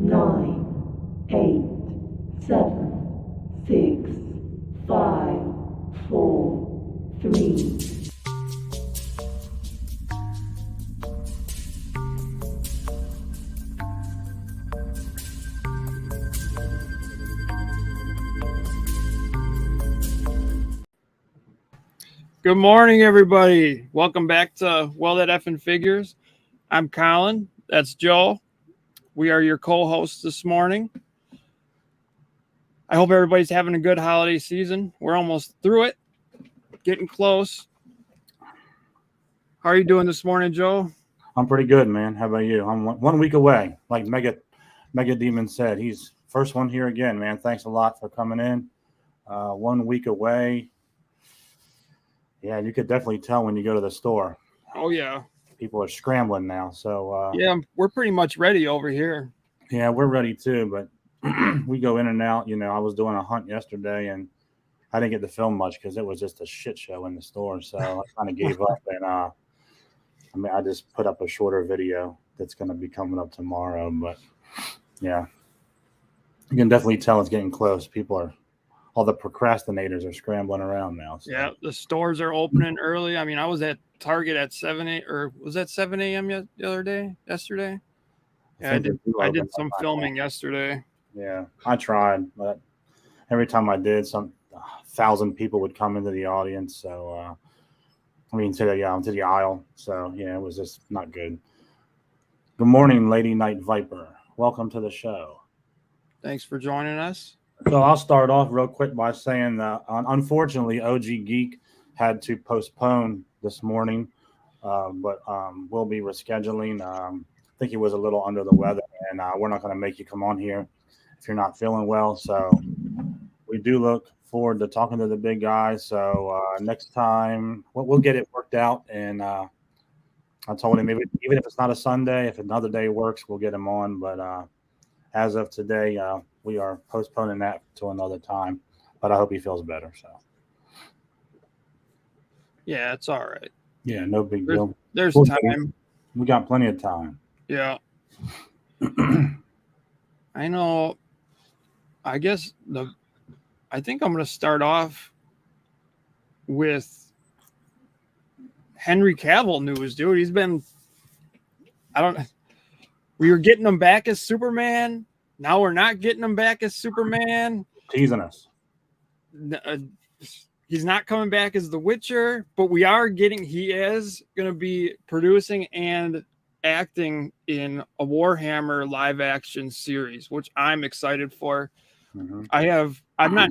9, 8, 7, 6, 5, 4, 3. Good morning, everybody. Welcome back to Well That Effin' Figures. I'm Colin. That's Joe. We are your co-hosts this morning. I hope everybody's having a good holiday season. We're almost through it, getting close. How are you doing this morning, Joe? I'm pretty good, man. How about you? I'm 1 week away. Like Mega Demon said, he's first one here again, man. Thanks a lot for coming in. 1 week away. Yeah, you could definitely tell when you go to the store. Oh, yeah. People are scrambling now. So, yeah, we're pretty much ready over here. Yeah, we're ready too, but we go in and out. You know, I was doing a hunt yesterday and I didn't get to film much because it was just a shit show in the store. So I kind of gave up and I just put up a shorter video that's going to be coming up tomorrow. But yeah, you can definitely tell it's getting close. All the procrastinators are scrambling around now. So. Yeah, the stores are opening early. I mean, I was at Target at 7 a.m. or was that 7 a.m. yesterday? Yeah, I did some filming yesterday. Yeah, I tried, but every time I did, 1,000 people would come into the audience. So, to the aisle. So, yeah, it was just not good. Good morning, Lady Night Viper. Welcome to the show. Thanks for joining us. So I'll start off real quick by saying that, unfortunately, OG Geek had to postpone this morning, but we'll be rescheduling. I think he was a little under the weather, and we're not going to make you come on here if you're not feeling well. So we do look forward to talking to the big guys. So next time, we'll get it worked out. And I told him even if it's not a Sunday, if another day works, we'll get him on. But as of today, we are postponing that to another time. But I hope he feels better. So yeah, it's all right. Yeah, no big deal. There's time. We got plenty of time. Yeah. I know. I guess I think I'm going to start off with Henry Cavill news, dude. He's been, we were getting him back as Superman. Now we're not getting him back as Superman. Teasing us. He's not coming back as The Witcher, but he is going to be producing and acting in a Warhammer live action series, which I'm excited for. Mm-hmm. I'm not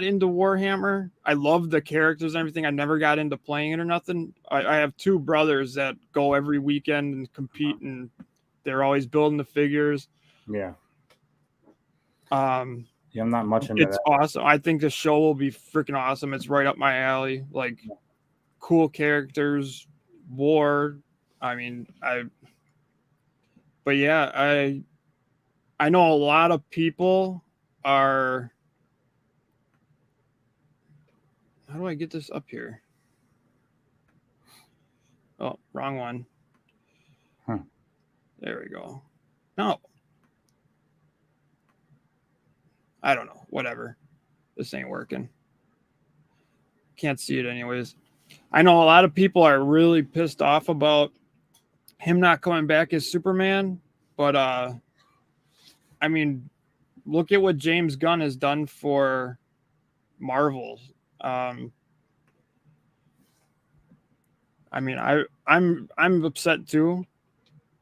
into Warhammer. I love the characters and everything. I never got into playing it or nothing. I have two brothers that go every weekend and compete, and they're always building the figures. Yeah. I'm not much into It's awesome. I think the show will be freaking awesome. It's right up my alley. Like, cool characters, war. I know a lot of people are. How do I get this up here? Oh, wrong one. There we go. No. I don't know. Whatever. This ain't working. Can't see it anyways. I know a lot of people are really pissed off about him not coming back as Superman, but look at what James Gunn has done for Marvel. I'm upset too.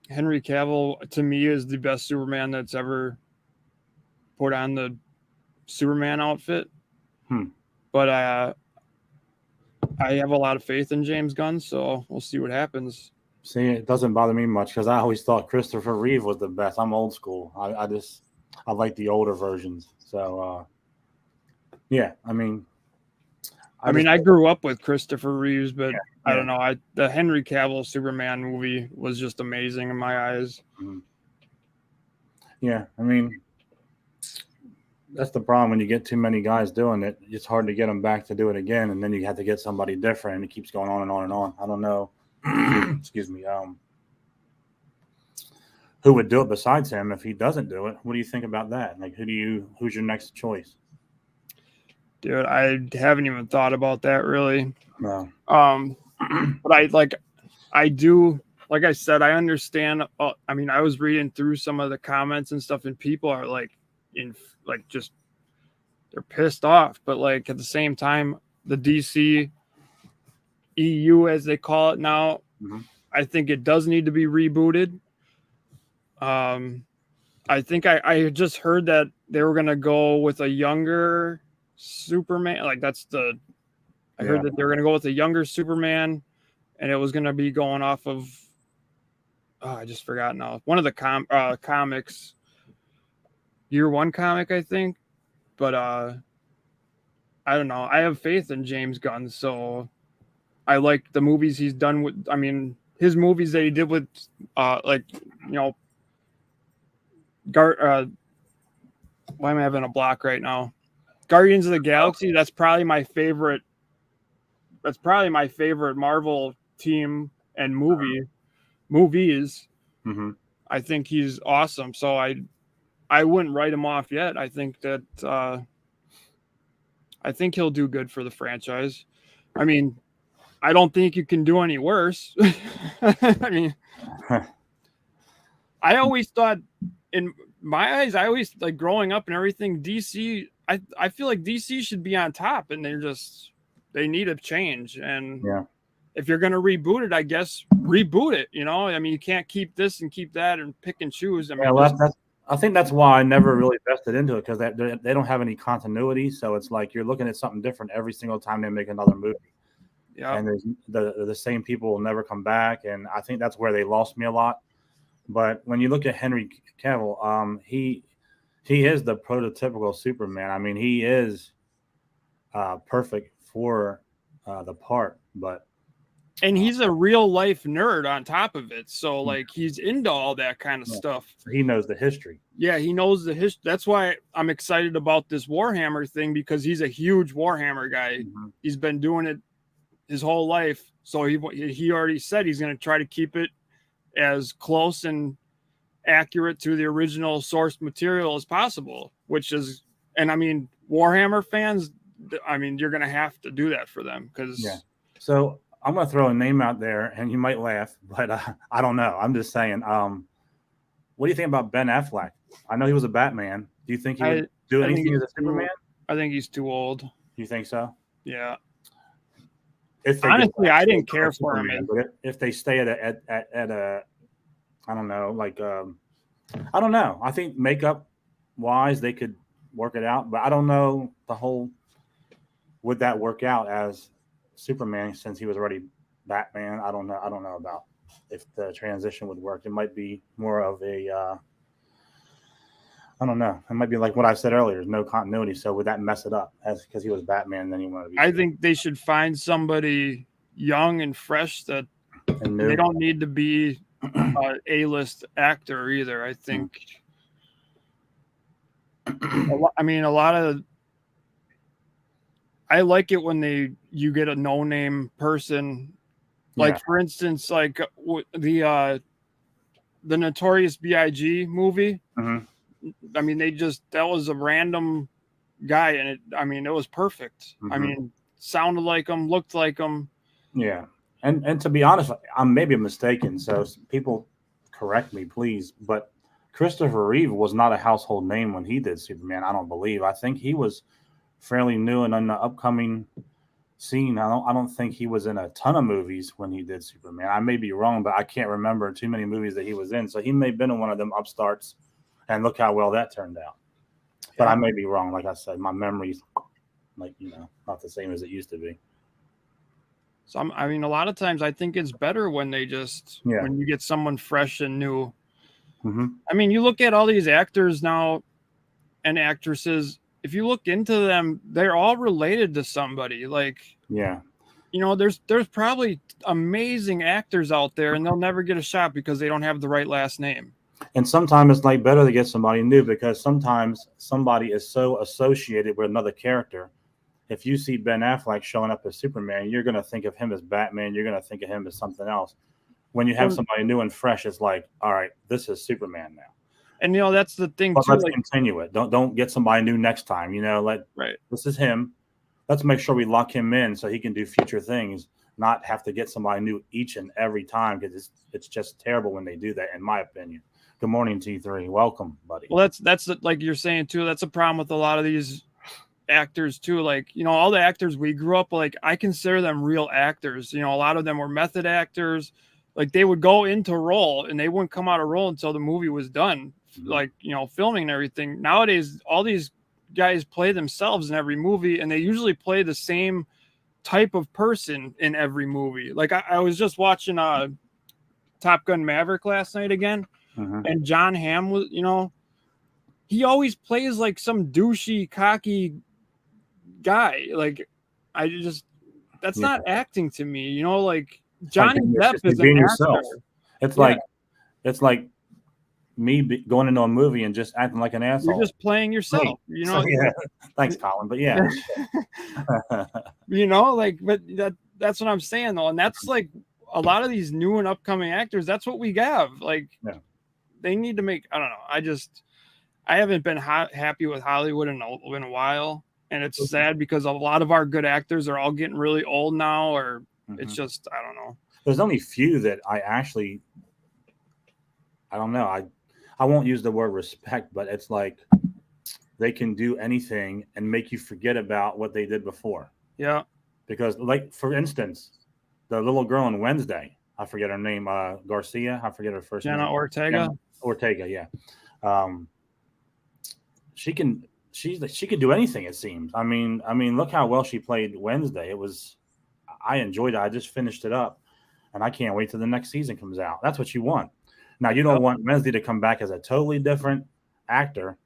Henry Cavill, to me, is the best Superman that's ever put on the Superman outfit. But I have a lot of faith in James Gunn, so we'll see what happens. See, it doesn't bother me much because I always thought Christopher Reeve was the best. I'm old school. I like the older versions. So, yeah, I grew up with Christopher Reeves, but I don't know. The Henry Cavill Superman movie was just amazing in my eyes. Mm-hmm. Yeah, that's the problem when you get too many guys doing it. It's hard to get them back to do it again, and then you have to get somebody different, and it keeps going on and on and on. I don't know. Excuse me. who would do it besides him if he doesn't do it. What do you think about that? Like, who's your next choice? Dude, I haven't even thought about that really. No. But I do, like I said, I understand. I mean, I was reading through some of the comments and stuff, and people are like, just they're pissed off. But like at the same time, the DC EU, as they call it now, I think it does need to be rebooted. I think I just heard that they were gonna go with a younger Superman. Like I heard that they were gonna go with a younger Superman, and it was gonna be going off of I just forgot now. One of the comics, Year One comic, I think. But I don't know. I have faith in James Gunn, so I like the movies he's done with. I mean, his movies that he did with, why am I having a block right now? Guardians of the Galaxy. That's probably my favorite. That's probably my favorite Marvel team and movies. Mm-hmm. I think he's awesome. So I wouldn't write him off yet. I think that I think he'll do good for the franchise. I mean, I don't think you can do any worse. I mean, I always thought, in my eyes, I always like growing up and everything. DC, I feel like DC should be on top, and they need a change. And if you're gonna reboot it, I guess reboot it. You know, I mean, you can't keep this and keep that and pick and choose. I mean, I think that's why I never really invested into it, because they don't have any continuity. So it's like you're looking at something different every single time they make another movie. Yeah, and there's the same people will never come back, and I think that's where they lost me a lot. But when you look at Henry Cavill, he is the prototypical Superman. I mean, he is perfect for the part, and he's a real life nerd on top of it. So like he's into all that kind of stuff. He knows the history. Yeah, he knows the history. That's why I'm excited about this Warhammer thing, because he's a huge Warhammer guy. Mm-hmm. He's been doing it his whole life. So he already said he's going to try to keep it as close and accurate to the original source material as possible, and I mean, Warhammer fans, I mean, you're going to have to do that for them, because So I'm going to throw a name out there, and you might laugh, but I don't know. I'm just saying. What do you think about Ben Affleck? I know he was a Batman. Do you think he would do anything as a Superman? I think he's too old. You think so? Yeah. Honestly, I didn't care for him. But if they stay at a I don't know, like I don't know. I think makeup wise they could work it out, but I don't know would that work out as Superman, since he was already Batman. I don't know about if the transition would work. It might be more of a I don't know. It might be like what I said earlier, no continuity. So would that mess it up because he was Batman and then he wanted to be I think they should find somebody young and fresh that they don't need to be A-list actor either. I think a lot of I like it when you get a no-name person, like for instance, like the Notorious B.I.G. movie. Mm-hmm. I mean, that was a random guy, and it was perfect. Mm-hmm. I mean, sounded like him, looked like him. Yeah. And to be honest, I'm maybe mistaken, so people correct me, please. But Christopher Reeve was not a household name when he did Superman, I don't believe. I think he was fairly new and on the upcoming scene. I don't think he was in a ton of movies when he did Superman. I may be wrong, but I can't remember too many movies that he was in. So he may have been in one of them upstarts, and look how well that turned out. But I may be wrong. Like I said, my memory's not the same as it used to be. So I mean, a lot of times I think it's better when when you get someone fresh and new. Mm-hmm. I mean, you look at all these actors now and actresses. If you look into them, they're all related to somebody. Like, there's probably amazing actors out there, and they'll never get a shot because they don't have the right last name. And sometimes it's like better to get somebody new, because sometimes somebody is so associated with another character. If you see Ben Affleck showing up as Superman, you're going to think of him as Batman. You're going to think of him as something else. when you have somebody new and fresh, it's like, all right, this is Superman now. And that's the thing but too. Let's continue it. Don't get somebody new next time. Right. This is him. Let's make sure we lock him in so he can do future things, not have to get somebody new each and every time, because it's just terrible when they do that, in my opinion. Good morning, T3. Welcome, buddy. Well, that's like you're saying too. That's a problem with a lot of these actors too. Like, all the actors we grew up, like, I consider them real actors. A lot of them were method actors. Like, they would go into role and they wouldn't come out of role until the movie was done, like, filming and everything. Nowadays, all these guys play themselves in every movie, and they usually play the same type of person in every movie. Like, I was just watching Top Gun Maverick last night again, and John Hamm was, he always plays like some douchey, cocky guy. Like, that's not acting to me. Like, Johnny Depp is an actor. It's like me going into a movie and just acting like an asshole. You're just playing yourself, So, yeah. Thanks, Colin. But yeah, but that's what I'm saying though, and that's like a lot of these new and upcoming actors. That's what we have. Like, they need to make. I don't know. I haven't been happy with Hollywood in a while, and it's sad because a lot of our good actors are all getting really old now, or it's just, I don't know. There's only few that I don't know. I won't use the word respect, but it's like they can do anything and make you forget about what they did before. Yeah. Because, like, for instance, the little girl in Wednesday, I forget her name, Garcia. I forget her first name. Jenna Ortega. Ortega, yeah. She can do anything, it seems. I mean, look how well she played Wednesday. I enjoyed it. I just finished it up, and I can't wait till the next season comes out. That's what you want. Now, you don't want Wednesday to come back as a totally different actor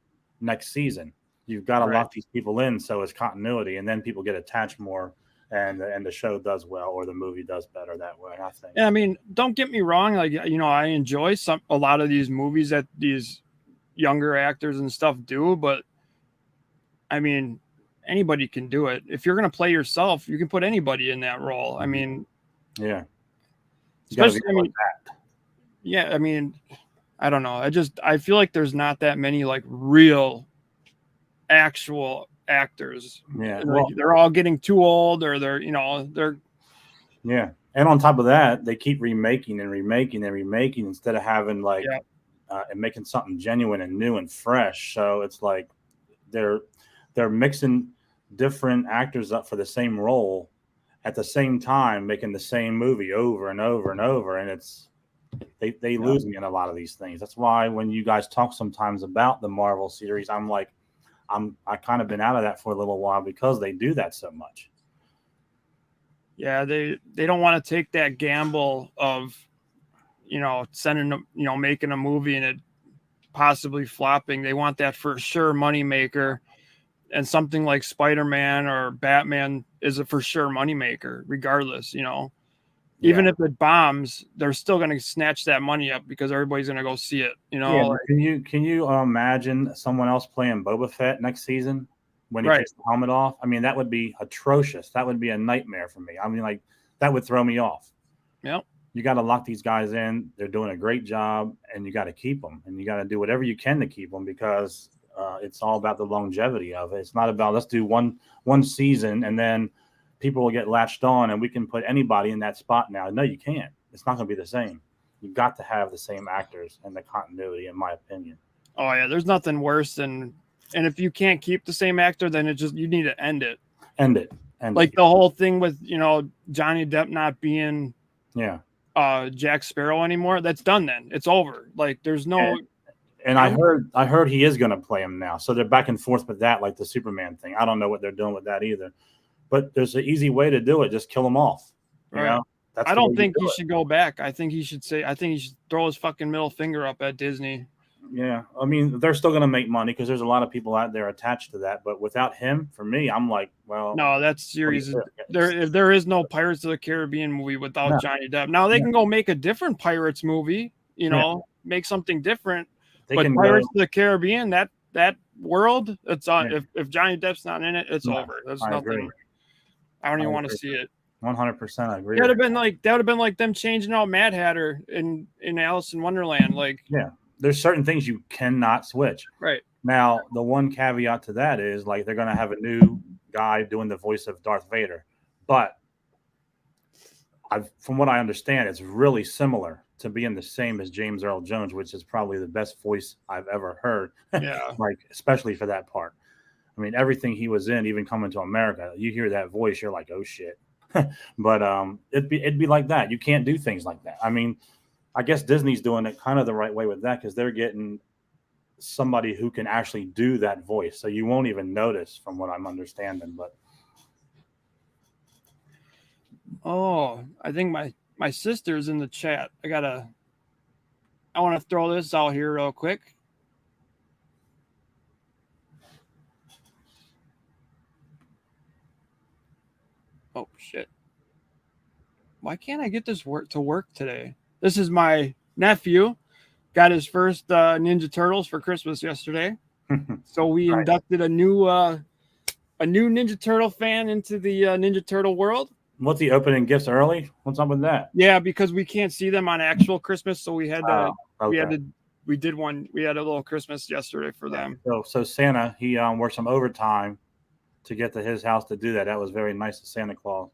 next season. You've got to lock these people in so it's continuity, and then people get attached more, and the show does well, or the movie does better that way, I think. Yeah, I mean, don't get me wrong. Like, I enjoy a lot of these movies that these younger actors and stuff do, but I mean, anybody can do it. If you're going to play yourself, you can put anybody in that role. I mean, yeah. Especially, I mean, I don't know. I feel like there's not that many like real actual actors. Yeah. They're all getting too old, or they're. Yeah. And on top of that, they keep remaking instead of having and making something genuine and new and fresh. So it's like they're mixing different actors up for the same role at the same time, making the same movie over and over and over. And they lose me in a lot of these things. That's why when you guys talk sometimes about the Marvel series, I'm like, I kind of been out of that for a little while because they do that so much. Yeah, they don't want to take that gamble of, making a movie and it possibly flopping. They want that for sure moneymaker, and something like Spider-Man or Batman is a for sure moneymaker, regardless. Even if it bombs, they're still going to snatch that money up because everybody's going to go see it. Can you imagine someone else playing Boba Fett next season when he takes the helmet off? I mean, that would be atrocious. That would be a nightmare for me. I mean, like, that would throw me off. Yep. You got to lock these guys in. They're doing a great job, and you got to keep them, and you got to do whatever you can to keep them, because it's all about the longevity of it. It's not about let's do one season and then people will get latched on and we can put anybody in that spot now. No, you can't. It's not going to be the same. You've got to have the same actors and the continuity, in my opinion. Oh yeah, there's nothing worse than, and if you can't keep the same actor, then you need to end it. End it. The whole thing with Johnny Depp not being Jack Sparrow anymore. That's done. Then it's over. Like, there's no. And I heard he is going to play him now. So they're back and forth with that, like the Superman thing. I don't know what they're doing with that either. But there's an easy way to do it. Just kill him off. I don't think he should go back. I think he should throw his fucking middle finger up at Disney. Yeah. I mean, they're still going to make money because there's a lot of people out there attached to that. But without him, for me, I'm like, well. No, that series, there is no Pirates of the Caribbean movie without Johnny Depp. Now, they can go make a different Pirates movie, make something different. But Pirates of the Caribbean, that world, it's on. If Johnny Depp's not in it, it's over. There's nothing. I don't even want to see it. 100% agree. That would have been like them changing out Mad Hatter in Alice in Wonderland. Like, yeah, there's certain things you cannot switch. Right. Now, the one caveat to that is like they're going to have a new guy doing the voice of Darth Vader, but from what I understand, it's really similar to being the same as James Earl Jones, which is probably the best voice I've ever heard. Yeah. Like, especially for that part. I mean, everything he was in, even coming to America, you hear that voice, you're like, oh shit. But it'd be like that. You can't do things like that. I mean, I guess Disney's doing it kind of the right way with that because they're getting somebody who can actually do that voice. So you won't even notice from what I'm understanding. But I think my sister's in the chat. I want to throw this out here real quick. Oh shit. Why can't I get this to work today? This is my nephew. Got his first Ninja Turtles for Christmas yesterday. So we inducted a new Ninja Turtle fan into the Ninja Turtle world. What's the opening gifts early? What's up with that? Yeah, because we can't see them on actual Christmas, so we had to okay. we had a little Christmas yesterday for them. So Santa, he worked some overtime to get to his house to do that. That was very nice of Santa Claus.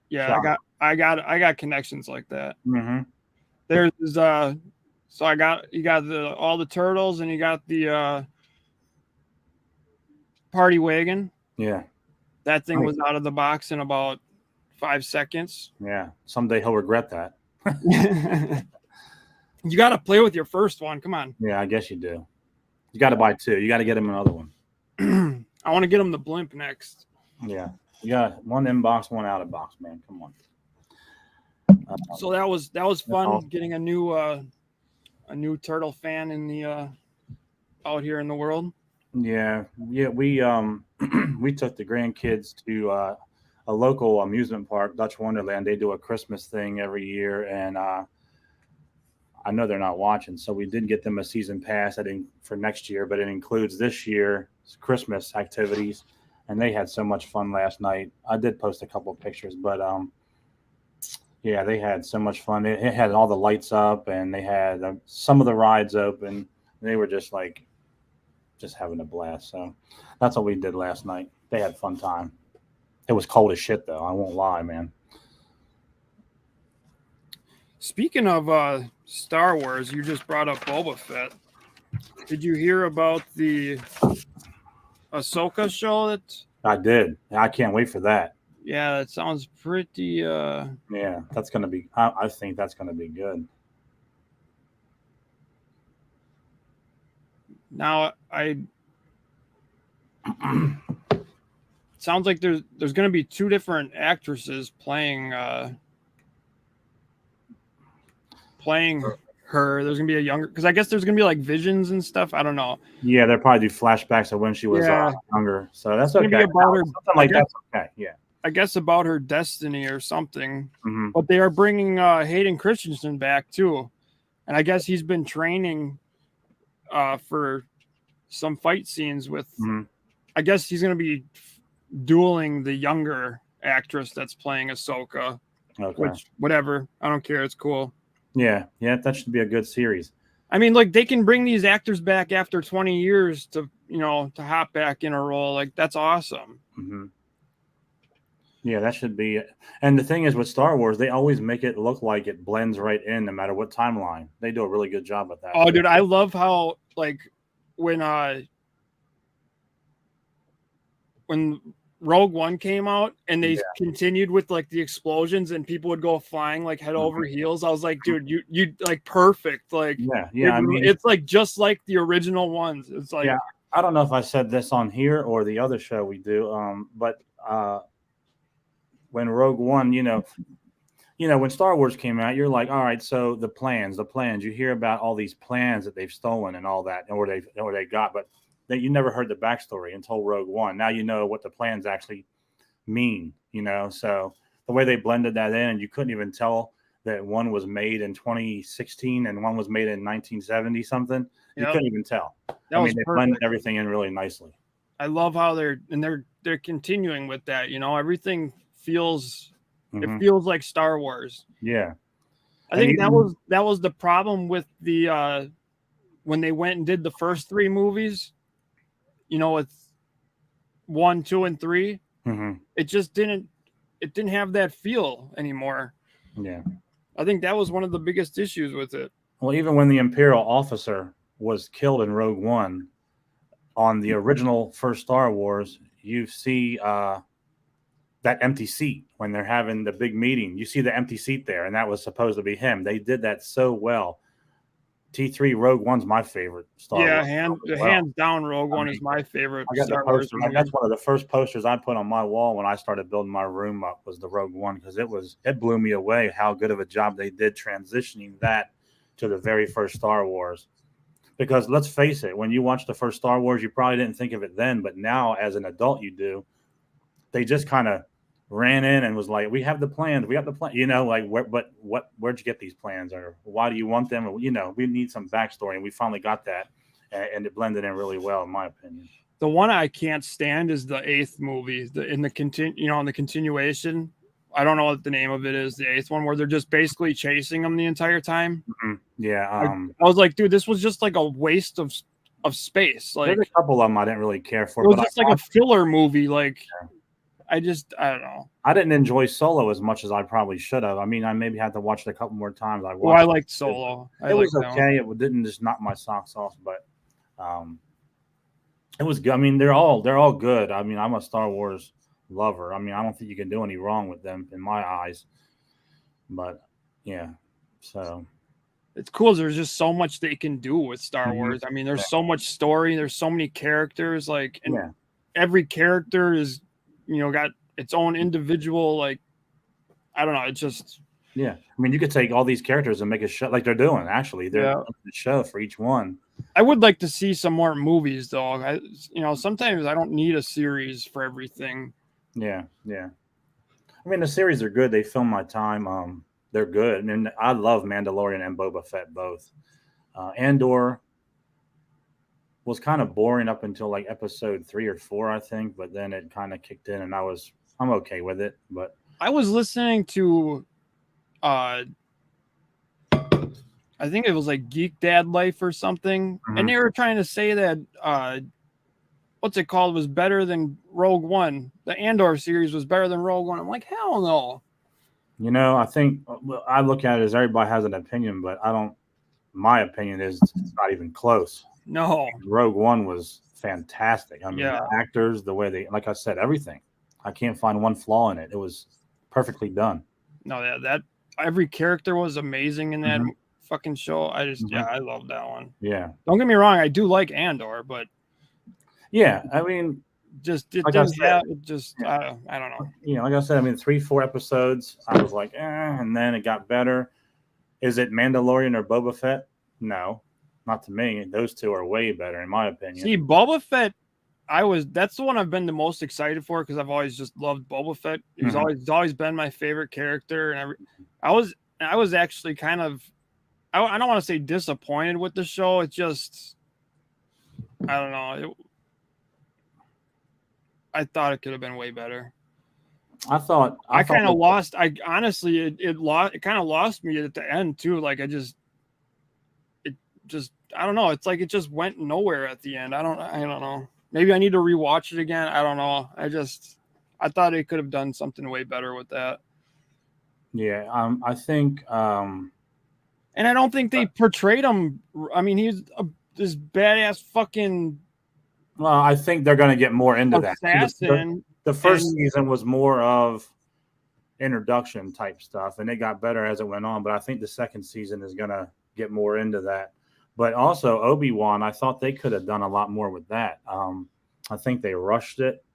Yeah, I got connections like that. Mm-hmm. There's so you got all the turtles and you got the party wagon. Yeah. That thing was out of the box in about 5 seconds. Yeah. Someday he'll regret that. You got to play with your first one. Come on. Yeah, I guess you do. You got to buy two. You got to get him another one. I want to get him the blimp next. Yeah. You got one in box, one out of box, man. Come on. So that was fun getting a new turtle fan in the out here in the world. Yeah. We we took the grandkids to a local amusement park, Dutch Wonderland. They do a Christmas thing every year, and I know they're not watching, so we did get them a season pass for next year, but it includes this year's Christmas activities, and they had so much fun last night. I did post a couple of pictures, but yeah, they had so much fun. It had all the lights up, and they had some of the rides open. They were just having a blast. So that's what we did last night. They had a fun time. It was cold as shit, though. I won't lie, man. Speaking of Star Wars, you just brought up Boba Fett. Did you hear about the Ahsoka show? I did. I can't wait for that. Yeah, that sounds pretty. Yeah, that's gonna be. I think that's gonna be good. Now sounds like there's going to be two different actresses playing her. There's going to be a younger, because I guess there's going to be like visions and stuff. I don't know. Yeah, they'll probably do flashbacks of when she was younger. So that's okay. Be about her, something like that's okay. Yeah. I guess about her destiny or something. Mm-hmm. But they are bringing Hayden Christensen back too, and I guess he's been training for some fight scenes with. Mm-hmm. I guess he's going to be dueling the younger actress that's playing Ahsoka. Okay. Which, whatever, I don't care. It's cool. Yeah, that should be a good series. I mean, like, they can bring these actors back after 20 years to hop back in a role. Like, that's awesome. Mm-hmm. Yeah, that should be it. And the thing is, with Star Wars, they always make it look like it blends right in no matter what timeline. They do a really good job with that. Oh, dude, I love how, like, when Rogue One came out and they continued with like the explosions and people would go flying like head over heels, I was like, dude, you like perfect. Like, I mean, it's like just like the original ones. It's like, I don't know if I said this on here or the other show we do, but when Rogue One, when Star Wars came out, you're like, all right, so the plans, you hear about all these plans that they've stolen and all that, or they got, but that you never heard the backstory until Rogue One. Now you know what the plans actually mean, So the way they blended that in, and you couldn't even tell that one was made in 2016 and one was made in 1970 something. You couldn't even tell. They blended everything in really nicely. I love how they're continuing with that. Everything feels It Mhm. feels like Star Wars. Yeah. I And think even- that was the problem with the when they went and did the first 3 movies, you know, with 1, 2, and 3. Mhm. It just didn't have that feel anymore. Yeah. I think that was one of the biggest issues with it. Well, even when the Imperial officer was killed in Rogue One, on the original first Star Wars, you see that empty seat when they're having the big meeting. You see the empty seat there, and that was supposed to be him. They did that so well. T3 Rogue One's my favorite Star Yeah, Wars. hands down, Rogue One mean, is my favorite I got Star the Wars poster. movie. That's one of the first posters I put on my wall when I started building my room up, was the Rogue One, because it blew me away how good of a job they did transitioning that to the very first Star Wars. Because let's face it, when you watch the first Star Wars, you probably didn't think of it then, but now as an adult you do. They just kind of ran in and was like, "We have the plans. We have the plan." You know, like, where'd you get these plans, or why do you want them? Or, you know, we need some backstory, and we finally got that, and it blended in really well, in my opinion. The one I can't stand is the 8th movie. In the continuation. I don't know what the name of it is. The 8th one, where they're just basically chasing them the entire time. Mm-hmm. Yeah, I was like, dude, this was just like a waste of space. Like, there's a couple of them I didn't really care for, it was but just like a filler movie. Like, I don't know. I didn't enjoy Solo as much as I probably should have. I mean, I maybe had to watch it a couple more times. I liked Solo. It was okay. It didn't just knock my socks off, but it was good. I mean, they're all good. I mean, I'm a Star Wars lover. I mean, I don't think you can do any wrong with them in my eyes. But yeah, so it's cool. There's just so much they can do with Star Wars. I mean, there's so much story. There's so many characters. Like, and every character is, you know, got its own individual, like, I don't know. It's just, I mean, you could take all these characters and make a show, like they're doing. Actually, they're doing a show for each one. I would like to see some more movies, though. Sometimes I don't need a series for everything. Yeah. I mean, the series are good. They film my time. They're good. I mean, I love Mandalorian and Boba Fett both. Andor was kind of boring up until like episode 3 or 4, I think, but then it kind of kicked in, and I'm okay with it. But I was listening to, I think it was like Geek Dad Life or something, and they were trying to say that what's it called was better than Rogue One. The Andor series was better than Rogue One. I'm like, hell no. You know, I think I look at it as everybody has an opinion, but I don't. My opinion is it's not even close. No, Rogue One was fantastic. I mean, the actors, the way they, like I said, everything. I can't find one flaw in it. It was perfectly done. No, that every character was amazing in that fucking show. I love that one. Yeah. Don't get me wrong, I do like Andor, but yeah, I mean, just it like didn't have I don't know. You know, like I said, I mean, 3-4 episodes, I was like, and then it got better. Is it Mandalorian or Boba Fett? No, not to me. Those two are way better, in my opinion. See, Boba Fett, that's the one I've been the most excited for, because I've always just loved Boba Fett. He's always been my favorite character, and I was actually kind of, I don't want to say disappointed with the show. It's just, I don't know. I thought it could have been way better. I kind of lost. I honestly, it kind of lost me at the end too. Like, I don't know. It's like it just went nowhere at the end. I don't know. Maybe I need to rewatch it again. I don't know. I thought it could have done something way better with that. Yeah, I think, and I don't think they portrayed him. I mean, he's this badass fucking. Well, I think they're going to get more into assassin. The first season was more of introduction type stuff, and it got better as it went on. But I think the second season is going to get more into that. But also Obi-Wan, I thought they could have done a lot more with that. I think they rushed it.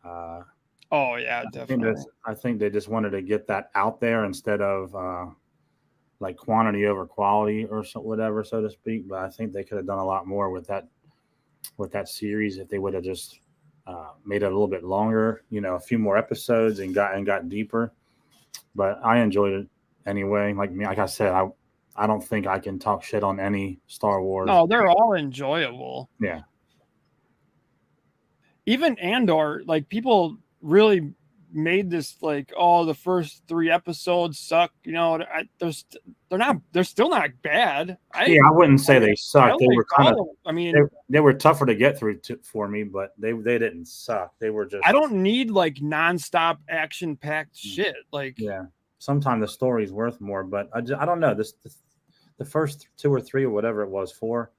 Oh yeah, definitely. I think they just wanted to get that out there instead of like quantity over quality or whatever, so to speak. But I think they could have done a lot more with that series if they would have just made it a little bit longer, you know, a few more episodes and got deeper. But I enjoyed it anyway. Like I said, I don't think I can talk shit on any Star Wars. No, they're all enjoyable. Yeah. Even Andor, like, people really made this like, oh, the first 3 episodes suck. You know, they're still not bad. I wouldn't say they sucked. They were kind of. I mean, they were tougher to get through for me, but they didn't suck. They were just. I don't need like nonstop action packed shit. Like, yeah, sometimes the story's worth more, but I don't know. The first 2 or 3 or whatever it was 4,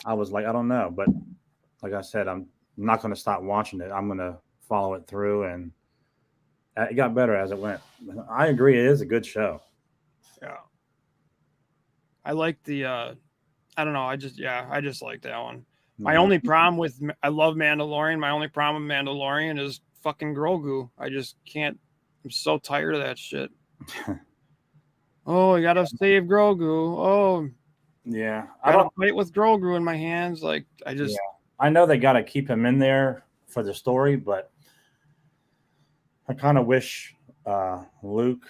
I was like, I don't know, but like I said, I'm not going to stop watching it. I'm going to follow it through, and it got better as it went. I agree, it is a good show. Yeah, I like the. I don't know. I just like that one. My only problem with I love Mandalorian. My only problem with Mandalorian is fucking Grogu. I just can't. I'm so tired of that shit. Oh, I gotta save Grogu. Oh, yeah. I don't fight with Grogu in my hands. Like I know they got to keep him in there for the story, but I kind of wish Luke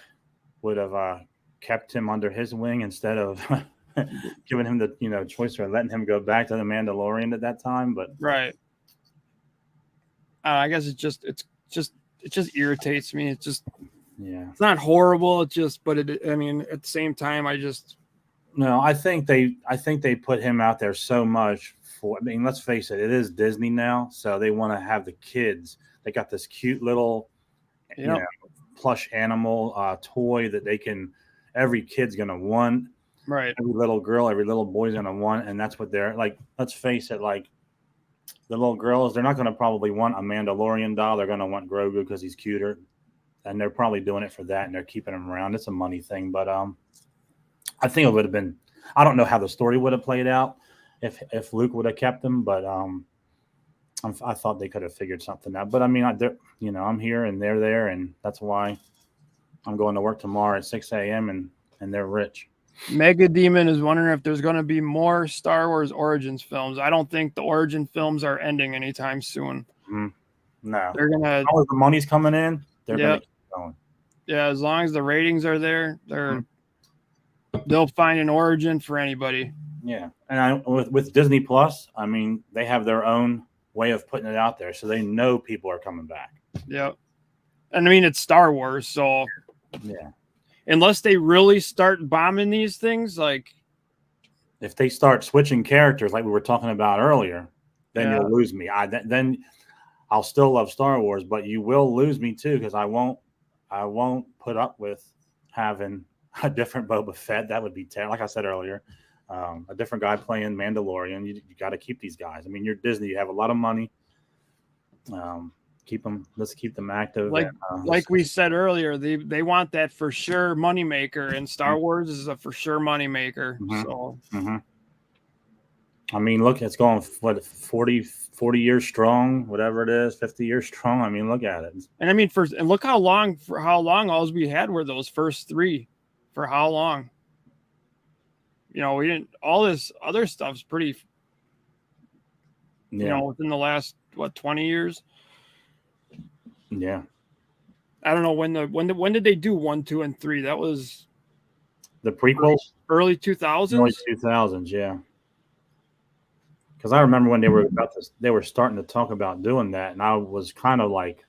would have kept him under his wing instead of giving him the choice or letting him go back to the Mandalorian at that time. But right, I guess it just irritates me. It's just it's not horrible. It's just, but I mean, at the same time, I think they put him out there so much for. I mean, let's face it, it is Disney now, so they want to have the kids. They got this cute little, plush animal toy that they can. Every kid's gonna want. Right. Every little girl, every little boy's gonna want, and that's what they're like. Let's face it, like the little girls, they're not gonna probably want a Mandalorian doll. They're gonna want Grogu because he's cuter, and they're probably doing it for that, and they're keeping him around. It's a money thing, but I think it would have been. I don't know how the story would have played out if Luke would have kept him, but I thought they could have figured something out. But I mean, I'm here and they're there, and that's why I'm going to work tomorrow at 6 a.m. and they're rich. Mega Demon is wondering if there's going to be more Star Wars Origins films. I don't think the Origin films are ending anytime soon. No, they're gonna. As long as the money's coming in, they're gonna keep going. Yeah, as long as the ratings are there, they'll find an origin for anybody. Yeah, and with Disney Plus, I mean, they have their own way of putting it out there, so they know people are coming back. Yep, and I mean it's Star Wars, so yeah. Unless they really start bombing these things, like if they start switching characters, like we were talking about earlier, then you'll lose me. Then I'll still love Star Wars, but you will lose me too because I won't put up with having a different Boba Fett. That would be terrible. Like I said earlier, a different guy playing Mandalorian. You got to keep these guys. I mean, you're Disney. You have a lot of money. Keep them. Let's keep them active. Like we said earlier, they want that for sure moneymaker, and Star Wars is a for sure moneymaker. So, I mean, look, it's going 40 years strong, whatever it is, 50 years strong. I mean, look at it. And I mean, look how long all we had were those first 3. For how long? We didn't. All this other stuff's pretty. Within the last 20 years. Yeah. I don't know when did they do 1, 2, and 3? That was the prequels. Early 2000s. Early 2000s, yeah. Because I remember when they were starting to talk about doing that, and I was kind of like,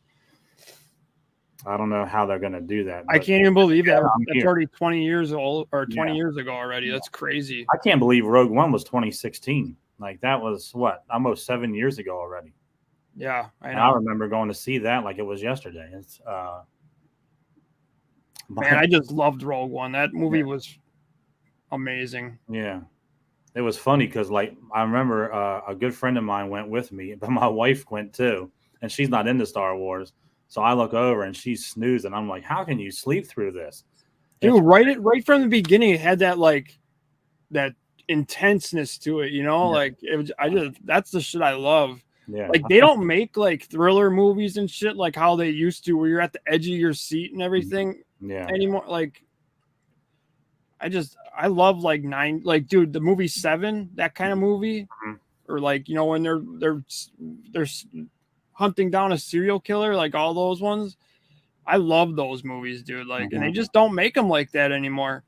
I don't know how they're going to do that. I can't even believe that. It's already 20 years old or 20 years ago already. That's crazy. I can't believe Rogue One was 2016. Like that was almost 7 years ago already. Yeah, I know. I remember going to see that like it was yesterday. It's man, I just loved Rogue One. That movie was amazing. Yeah. It was funny because like I remember a good friend of mine went with me, but my wife went too, and she's not into Star Wars. So I look over and she's snoozing. I'm like, how can you sleep through this? Dude, right from the beginning, it had that like that intenseness to it, like it was, that's the shit I love. Yeah. Like they don't make like thriller movies and shit like how they used to, where you're at the edge of your seat and everything. Yeah. Anymore. Like I love like dude, the movie 7, that kind of movie, or like when they're hunting down a serial killer, like all those ones. I love those movies, dude. Like, and they just don't make them like that anymore.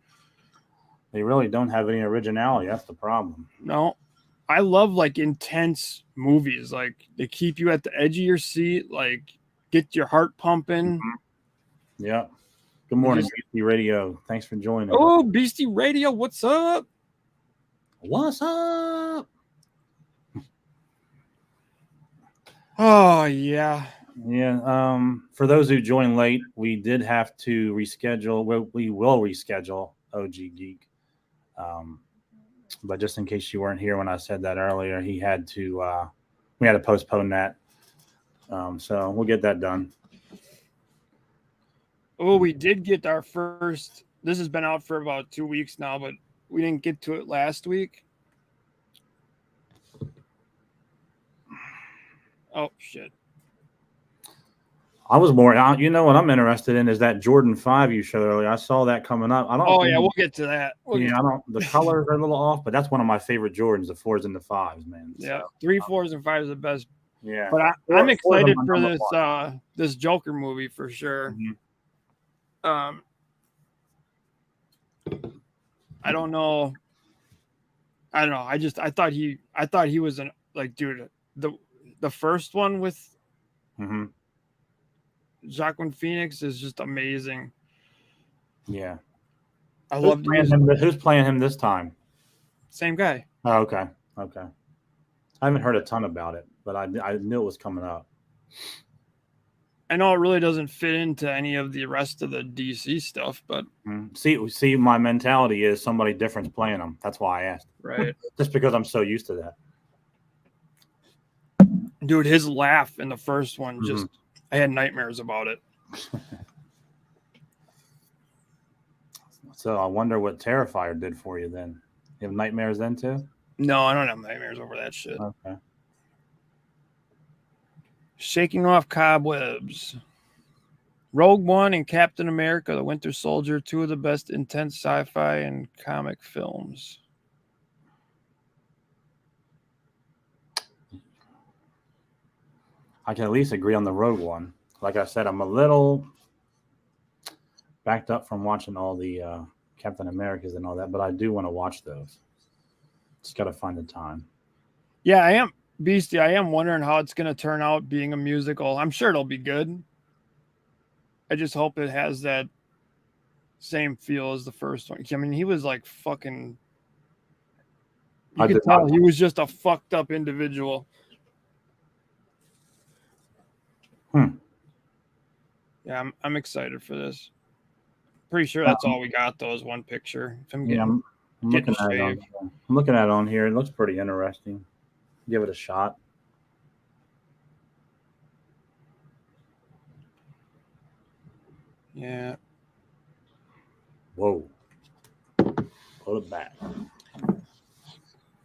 They really don't have any originality. That's the problem. No, I love like intense movies. Like they keep you at the edge of your seat. Like get your heart pumping. Yeah. Good morning, Beastie Radio. Thanks for joining. Oh, Beastie Radio, what's up? What's up? Oh, yeah. Yeah. For those who joined late, we did have to reschedule. We will reschedule OG Geek. But just in case you weren't here when I said that earlier, we had to postpone that. So we'll get that done. Oh, we did get our first. This has been out for about 2 weeks now, but we didn't get to it last week. Oh, shit. I was more, you know, what I'm interested in is that Jordan 5 you showed earlier. I saw that coming up. We'll get to that. The colors are a little off, but that's one of my favorite Jordans, the 4s and the 5s, man. Yeah, 3, 4s, and 5s are the best. Yeah. But I'm excited for this this Joker movie for sure. Mm-hmm. I don't know. I thought he was dude, the first one with Joaquin Phoenix is just amazing. Yeah. I love who's playing him this time? Same guy. Oh, okay. Okay. I haven't heard a ton about it, but I knew it was coming up. I know it really doesn't fit into any of the rest of the DC stuff, but see, my mentality is somebody different's playing them. That's why I asked. Right. Just because I'm so used to that. Dude, his laugh in the first one I had nightmares about it. So I wonder what Terrifier did for you then. You have nightmares then too? No, I don't have nightmares over that shit. Okay. Shaking off cobwebs. Rogue One and Captain America, the Winter Soldier, 2 of the best intense sci-fi and comic films. I can at least agree on the Rogue One. Like I said, I'm a little backed up from watching all the Captain Americas and all that, but I do want to watch those. Just got to find the time. Yeah, I am. Beastie, I am wondering how it's going to turn out being a musical. I'm sure it'll be good. I just hope it has that same feel as the first one. I mean, he was like fucking... You could tell he was just a fucked up individual. Yeah, I'm excited for this. Pretty sure that's all we got, though, is one picture. I'm looking at it I'm looking at it on here. It looks pretty interesting. Give it a shot. Yeah. Whoa. Put it back.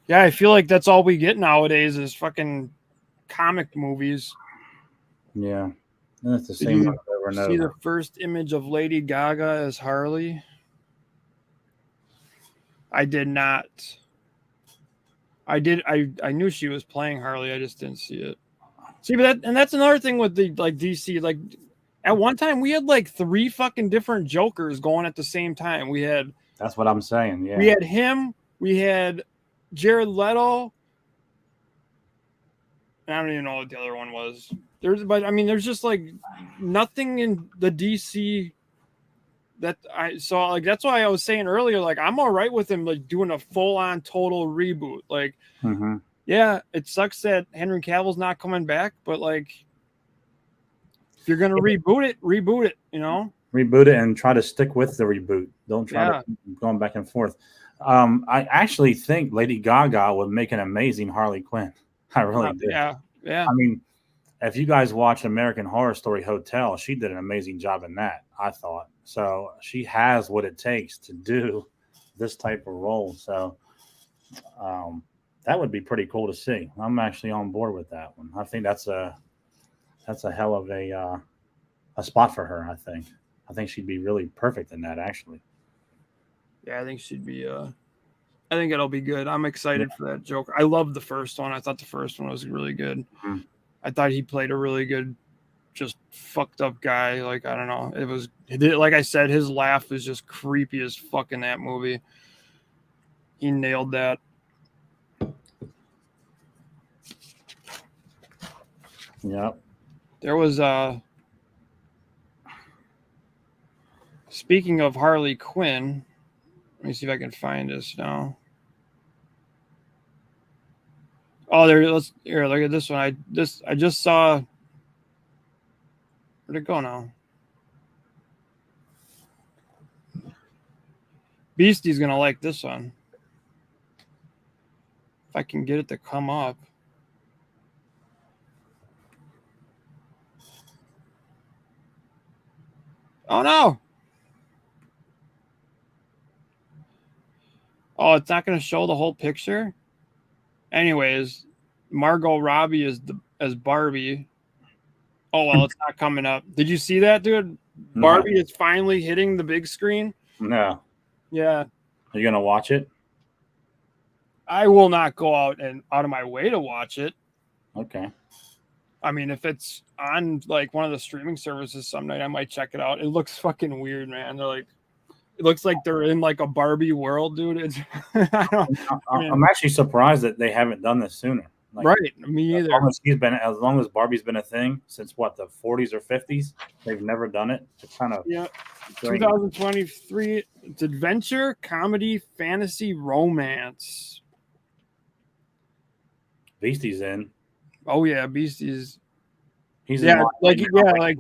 Yeah, I feel like that's all we get nowadays is fucking comic movies. Yeah. And it's the same one over and over. See the first image of Lady Gaga as Harley? I did not. I knew she was playing Harley. I just didn't see it. See, but that's another thing with the DC. Like at one time we had 3 fucking different Jokers going at the same time. That's what I'm saying. Yeah. We had him. We had Jared Leto. I don't even know what the other one was. There's just nothing in the DC that I saw. That's why I was saying earlier, I'm all right with him doing a full-on total reboot. Yeah, it sucks that Henry Cavill's not coming back, but if you're gonna reboot it, you know? Reboot it and try to stick with the reboot. Don't try to keep going back and forth. I actually think Lady Gaga would make an amazing Harley Quinn. I really do. Yeah. I mean, if you guys watch American Horror Story Hotel, she did an amazing job in that, I thought. So she has what it takes to do this type of role. So that would be pretty cool to see. I'm actually on board with that one. I think that's a hell of a spot for her. I think she'd be really perfect in that, actually. Yeah, I think she'd be. I think it'll be good. I'm excited for that Joker. I loved the first one. I thought the first one was really good. Mm-hmm. I thought he played a really good, just fucked up guy. I don't know. It was like I said, his laugh is just creepy as fuck in that movie. He nailed that. Yep. There was Speaking of Harley Quinn, let me see if I can find this now. Oh, there. Let's here. Look at this one. I just saw. Where'd it go now? Beastie's gonna like this one. If I can get it to come up. Oh no! Oh, it's not gonna show the whole picture. Anyways, Margot Robbie is as Barbie. Oh well, it's not coming up. Did you see that, dude? No. Barbie is finally hitting the big screen. No. Yeah. Are you gonna watch it? I will not go out of my way to watch it. Okay. I mean, if it's on like one of the streaming services some night, I might check it out. It looks fucking weird, man. They're like, it looks like they're in like a Barbie world, dude. It's I'm actually surprised that they haven't done this sooner. Like, right, me either. As long as Barbie's been a thing since what, the 40s or 50s, they've never done it. It's kind of 2023. It's adventure, comedy, fantasy, romance. Beastie's in. Oh yeah, Beastie's. He's yeah, in like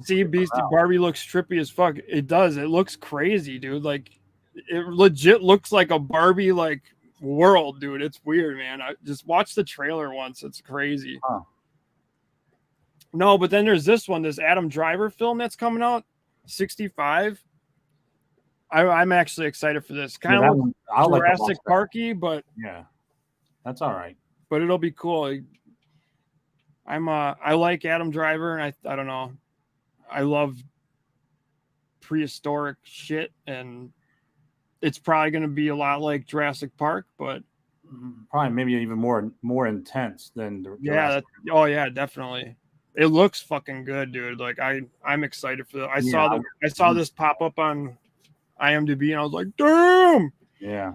see, Beastie Barbie looks trippy as fuck. It does. It looks crazy, dude. Like it legit looks like a Barbie like world, dude. It's weird, man. I just watched the trailer once. It's crazy. Huh. No, but then there's this one, this Adam Driver film that's coming out, 65. I'm actually excited for this. Kind of like Jurassic Parky, but yeah, that's all right. But it'll be cool. I like Adam Driver, and I don't know. I love prehistoric shit, and it's probably going to be a lot like Jurassic Park, but probably maybe even more intense than yeah. Yeah, definitely. It looks fucking good, dude. Like I'm excited for that. I saw this pop up on IMDb, and I was like, damn. Yeah,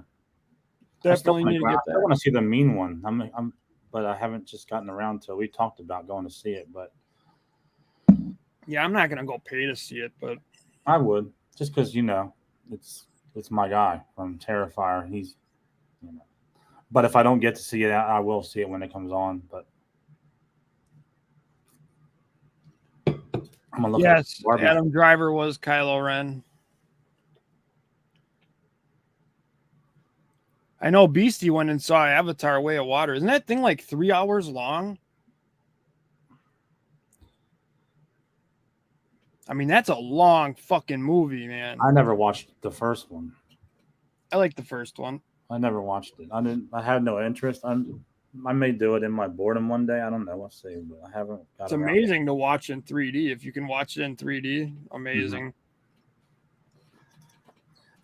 definitely need to get that. I want to see the mean one. But I haven't just gotten around to. We talked about going to see it, but yeah, I'm not gonna go pay to see it, but I would, just because it's my guy from Terrifier. He's, but if I don't get to see it, I will see it when it comes on. But I'm gonna look. Yes, Adam Driver was Kylo Ren. I know Beastie went and saw Avatar: Way of Water. Isn't that thing like 3 hours long? I mean, that's a long fucking movie, man. I never watched the first one. I like the first one. I never watched it. I had no interest. I may do it in my boredom one day. I don't know. We'll see. But I haven't. It's amazing to watch in 3D. If you can watch it in 3D, amazing. Mm-hmm.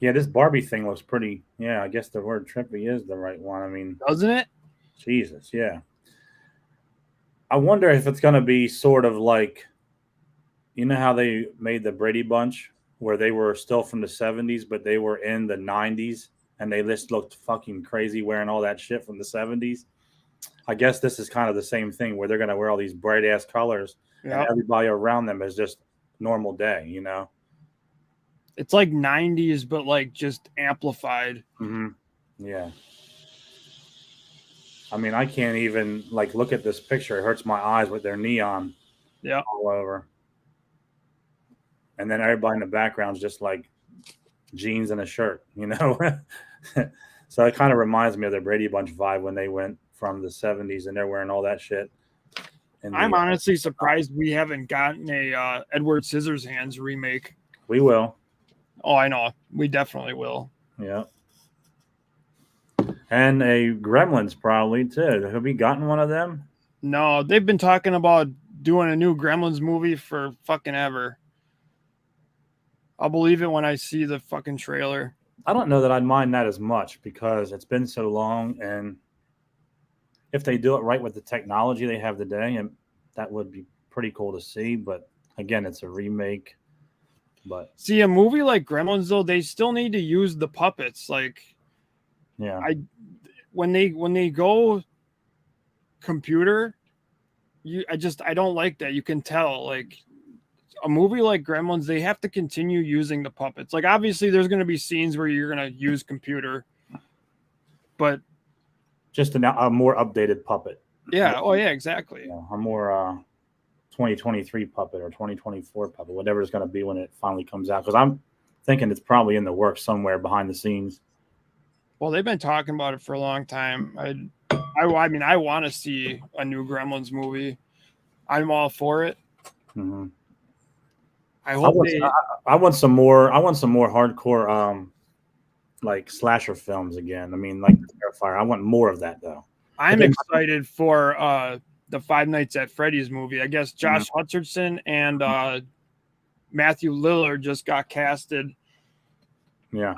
Yeah, this Barbie thing looks pretty. Yeah, I guess the word trippy is the right one. I mean, doesn't it? Jesus, yeah. I wonder if it's going to be sort of like, you know how they made the Brady Bunch, where they were still from the 70s, but they were in the 90s, and they just looked fucking crazy wearing all that shit from the 70s. I guess this is kind of the same thing, where they're going to wear all these bright ass colors, and everybody around them is just normal day, It's like 90s, but like just amplified. Mm-hmm. Yeah. I mean, I can't even like look at this picture. It hurts my eyes with their neon all over. And then everybody in the background's just like jeans and a shirt, So it kind of reminds me of the Brady Bunch vibe when they went from the 70s and they're wearing all that shit. I'm honestly surprised we haven't gotten a Edward Scissorhands remake. We will. Oh, I know. We definitely will. Yeah. And a Gremlins probably too. Have we gotten one of them? No, they've been talking about doing a new Gremlins movie for fucking ever. I'll believe it when I see the fucking trailer. I don't know that I'd mind that as much because it's been so long, and if they do it right with the technology they have today, and that would be pretty cool to see. But again, it's a remake. But see, a movie like Gremlins, though, they still need to use the puppets. Like, yeah, when they go computer, I don't like that. You can tell. Like, a movie like Gremlins, they have to continue using the puppets. Like, obviously, there's going to be scenes where you're going to use computer, but just a more updated puppet. Yeah. Oh, yeah, exactly. You know, a more 2023 puppet or 2024 puppet, whatever it's going to be when it finally comes out. Because I'm thinking it's probably in the works somewhere behind the scenes. Well, they've been talking about it for a long time. I mean, I want to see a new Gremlins movie. I'm all for it. Mm-hmm. I want some more. I want some more hardcore, like slasher films again. I mean, like Terrifier. I want more of that though. I'm excited for the Five Nights at Freddy's movie. I guess Josh Hutcherson and Matthew Lillard just got casted. Yeah,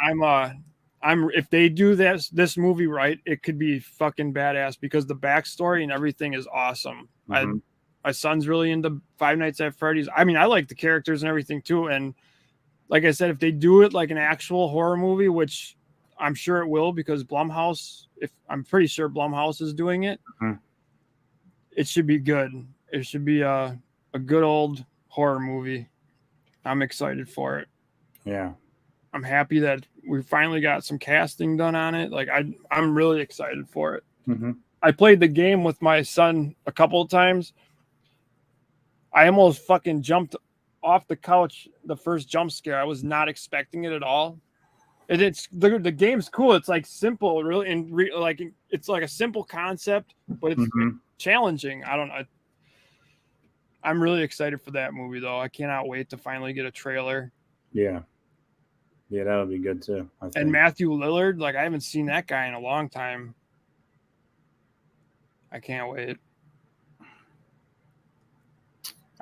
I'm if they do this movie right, it could be fucking badass because the backstory and everything is awesome. Mm-hmm. My son's really into Five Nights at Freddy's. I mean, I like the characters and everything too. And like I said, if they do it like an actual horror movie, which I'm sure it will because Blumhouse, I'm pretty sure Blumhouse is doing it, it should be good. It should be a good old horror movie. I'm excited for it. Yeah. I'm happy that we finally got some casting done on it. Like I'm really excited for it. Mm-hmm. I played the game with my son a couple of times. I almost fucking jumped off the couch the first jump scare. I was not expecting it at all. And it's the game's cool. It's like simple, really, and like it's like a simple concept, but it's challenging. I don't know. I'm really excited for that movie though. I cannot wait to finally get a trailer. Yeah. Yeah, that'll be good too. And Matthew Lillard, like I haven't seen that guy in a long time. I can't wait.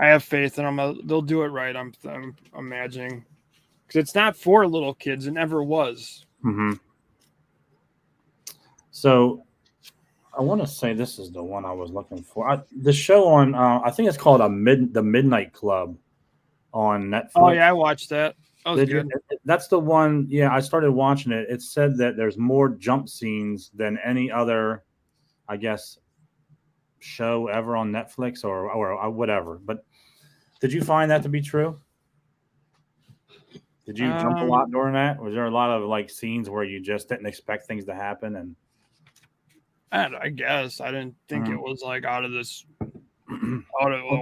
I have faith in them. They'll do it right. I'm imagining because it's not for little kids. It never was. Mm-hmm. So I want to say this is the one I was looking for. The show on I think it's called the Midnight Club on Netflix. Oh yeah, I watched that. That was good. That's the one. Yeah, I started watching it. It said that there's more jump scenes than any other, I guess, show ever on Netflix or whatever. But did you find that to be true? Did you jump a lot during that? Was there a lot of like scenes where you just didn't expect things to happen? And I guess I didn't think it was like out of the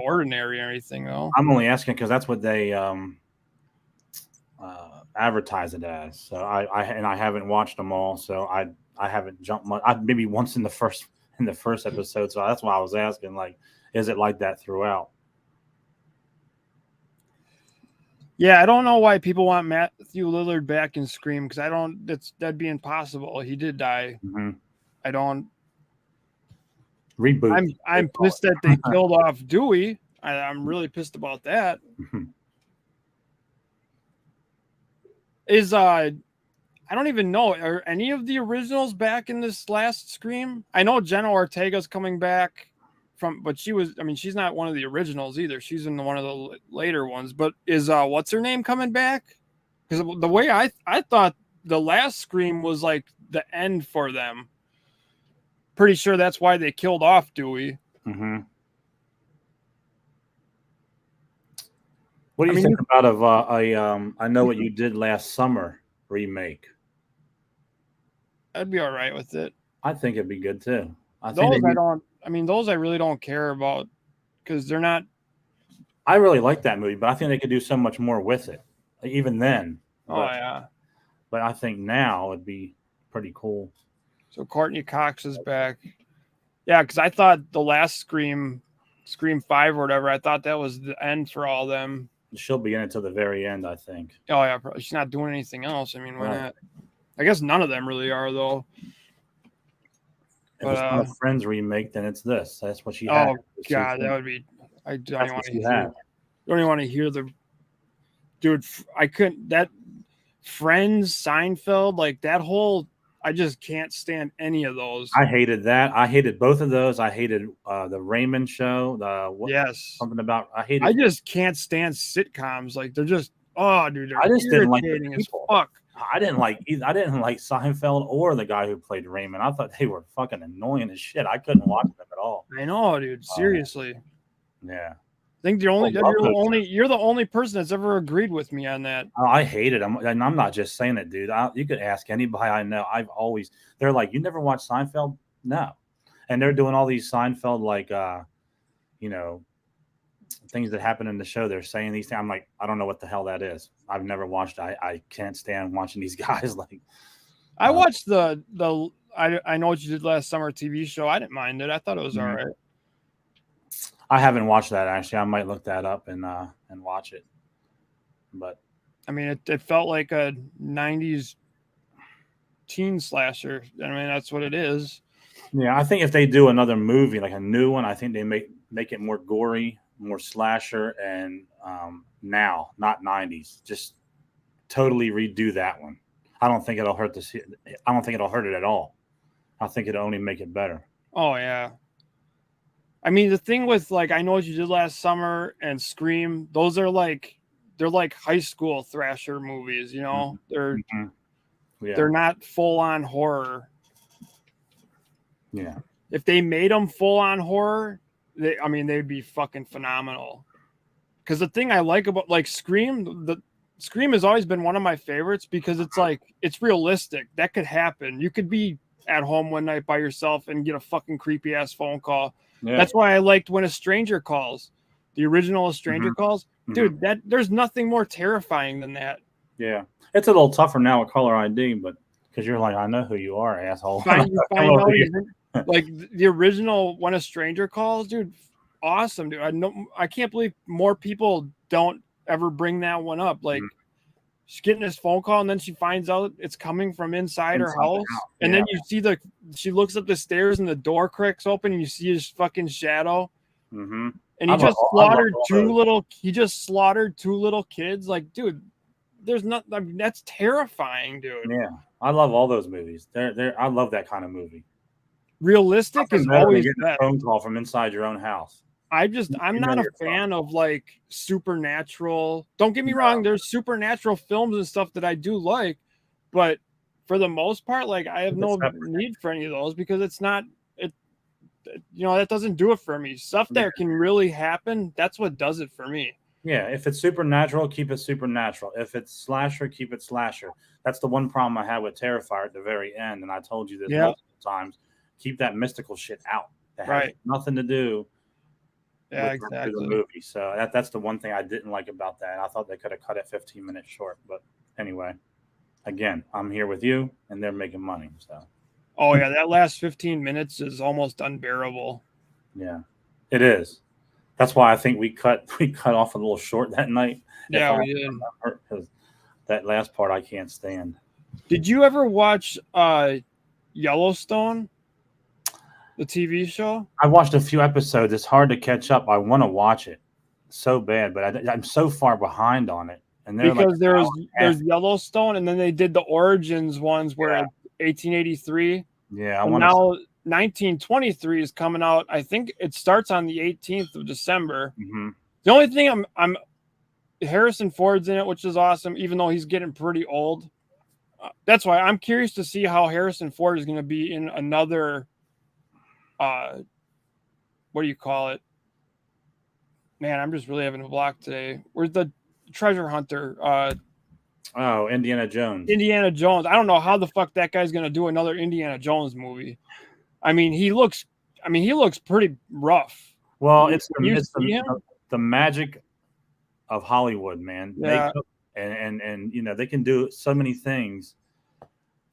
ordinary or anything though. I'm only asking because that's what they advertise it as. So I haven't watched them all, so I haven't jumped much. Maybe once in the first episode. So that's why I was asking, like, is it like that throughout? Yeah, I don't know why people want Matthew Lillard back in Scream because that'd be impossible. He did die. Mm-hmm. I don't reboot. I'm pissed that they killed off Dewey. I'm really pissed about that. I don't even know. Are any of the originals back in this last Scream? I know Jenna Ortega's coming back but she's not one of the originals either. She's in one of the later ones. But is what's her name coming back? Because the way I thought the last Scream was like the end for them. Pretty sure that's why they killed off Dewey. Mm-hmm. What do you think about I Know What You Did Last Summer remake? I'd be all right with it. I think it'd be good too. Those I really don't care about because they're not. I really like that movie, but I think they could do so much more with it. Even then. But I think now it'd be pretty cool. So Courtney Cox is back. Yeah, because I thought the last Scream 5 or whatever, I thought that was the end for all them. She'll be in it till the very end, I think. Oh yeah, she's not doing anything else. I mean, why not? I guess none of them really are though. If it's not a Friends remake, then it's this. That's what she had. Oh god, that would be. I don't even want to hear. Don't even want to hear the. Dude, I couldn't. That Friends, Seinfeld, like that whole. I just can't stand any of those. I hated that. I hated both of those. I hated the Raymond show. Something about. I just can't stand sitcoms. Like they're just. Oh, dude, I just didn't like the as fuck. I didn't like Seinfeld or the guy who played Raymond. I thought they were fucking annoying as shit. I couldn't watch them at all. I know, dude. Seriously. Yeah. think you're the only person that's ever agreed with me on that. Oh, I hate it. And I'm not just saying it, dude. You could ask anybody I know. They're like, you never watched Seinfeld? No. And they're doing all these Seinfeld, like, things that happen in the show. They're saying these things. I'm like, I don't know what the hell that is. I've never watched. I can't stand watching these guys. Like, I watched the I Know What You Did Last Summer TV show. I didn't mind it. I thought it was all right. I haven't watched that actually. I might look that up and watch it. But I mean, it felt like a 90s teen slasher. I mean, that's what it is. Yeah, I think if they do another movie, like a new one, I think they make it more gory, more slasher, and now, not 90s. Just totally redo that one. I don't think it'll hurt I don't think it'll hurt it at all. I think it'll only make it better. Oh yeah. I mean, the thing with like I Know What You Did Last Summer and Scream, they're like high school thrasher movies, you know. They're not full on horror. Yeah. If they made them full on horror, they'd be fucking phenomenal. Because the thing I like about like Scream has always been one of my favorites because it's like it's realistic. That could happen. You could be at home one night by yourself and get a fucking creepy ass phone call. Yeah. That's why I liked When a Stranger Calls, the original A Stranger Calls. Dude, there's nothing more terrifying than that. Yeah, it's a little tougher now with caller ID, but because you're like, I know who you are, asshole. Like the original When a Stranger Calls, dude, awesome, dude. I can't believe more people don't ever bring that one up. Like she's getting this phone call and then she finds out it's coming from inside her house. And then you see she looks up the stairs and the door cracks open and you see his fucking shadow. And he just slaughtered two little kids. Like, dude, there's not. I mean, that's terrifying, dude. Yeah, I love all those movies. I love that kind of movie. Realistic is always a phone call from inside your own house. I'm not a fan of like supernatural. Don't get me wrong. There's supernatural films and stuff that I do like, but for the most part, like I have no need for any of those because it's not. That doesn't do it for me. Stuff that can really happen, that's what does it for me. Yeah, if it's supernatural, keep it supernatural. If it's slasher, keep it slasher. That's the one problem I had with Terrifier at the very end, and I told you this multiple times. Keep that mystical shit out. That has nothing to do with the movie. So that's the one thing I didn't like about that. I thought they could have cut it 15 minutes short. But anyway, again, I'm here with you, and they're making money. So. Oh yeah, that last 15 minutes is almost unbearable. Yeah, it is. That's why I think we cut off a little short that night. Yeah, we did. Because that last part I can't stand. Did you ever watch Yellowstone, the TV show? I watched a few episodes. It's hard to catch up. I want to watch it so bad, but I'm so far behind on it. And because there's Yellowstone, and then they did the Origins ones where 1883. Yeah, now 1923 is coming out. I think it starts on the 18th of December. The only thing I'm Harrison Ford's in it, which is awesome, even though he's getting pretty old. That's why I'm curious to see how Harrison Ford is going to be in another. What do you call it? Man, I'm just really having a block today. Where's the treasure hunter? Indiana Jones. Indiana Jones. I don't know how the fuck that guy's going to do another Indiana Jones movie. I mean, he looks pretty rough. Well, it's the magic of Hollywood, man. Yeah. And they can do so many things.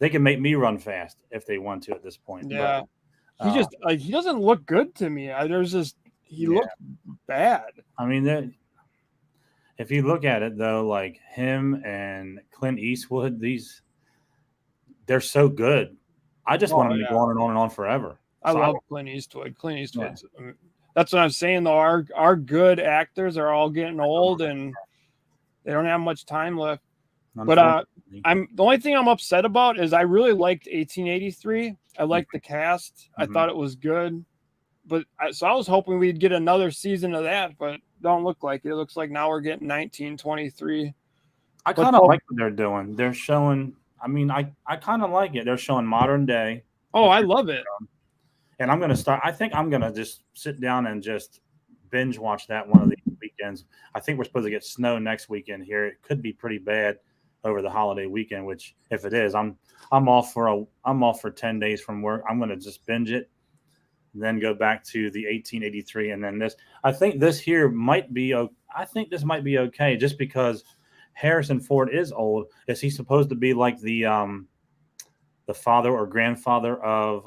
They can make me run fast if they want to at this point. Yeah. But, he doesn't look good to me. He looked bad. I mean, if you look at it though, like him and Clint Eastwood, they're so good. I just want them to go on and on forever. I love Clint Eastwood. Clint Eastwood. Yeah. That's what I'm saying though. Our good actors are all getting old and they don't have much time left. But the only thing I'm upset about is I really liked 1883. I liked the cast. I thought it was good. But so I was hoping we'd get another season of that, but don't look like it. It looks like now we're getting 1923. I kind of like what they're doing. They're showing. I mean, I kind of like it. They're showing modern day. Oh, I love it. And I'm gonna start. I think I'm gonna just sit down and just binge watch that one of these weekends. I think we're supposed to get snow next weekend here. It could be pretty bad over the holiday weekend, which if it is, I'm off for 10 days from work. I'm going to just binge it, then go back to the 1883, and then this. I think this here might be. I think this might be okay, just because Harrison Ford is old. Is he supposed to be like the father or grandfather of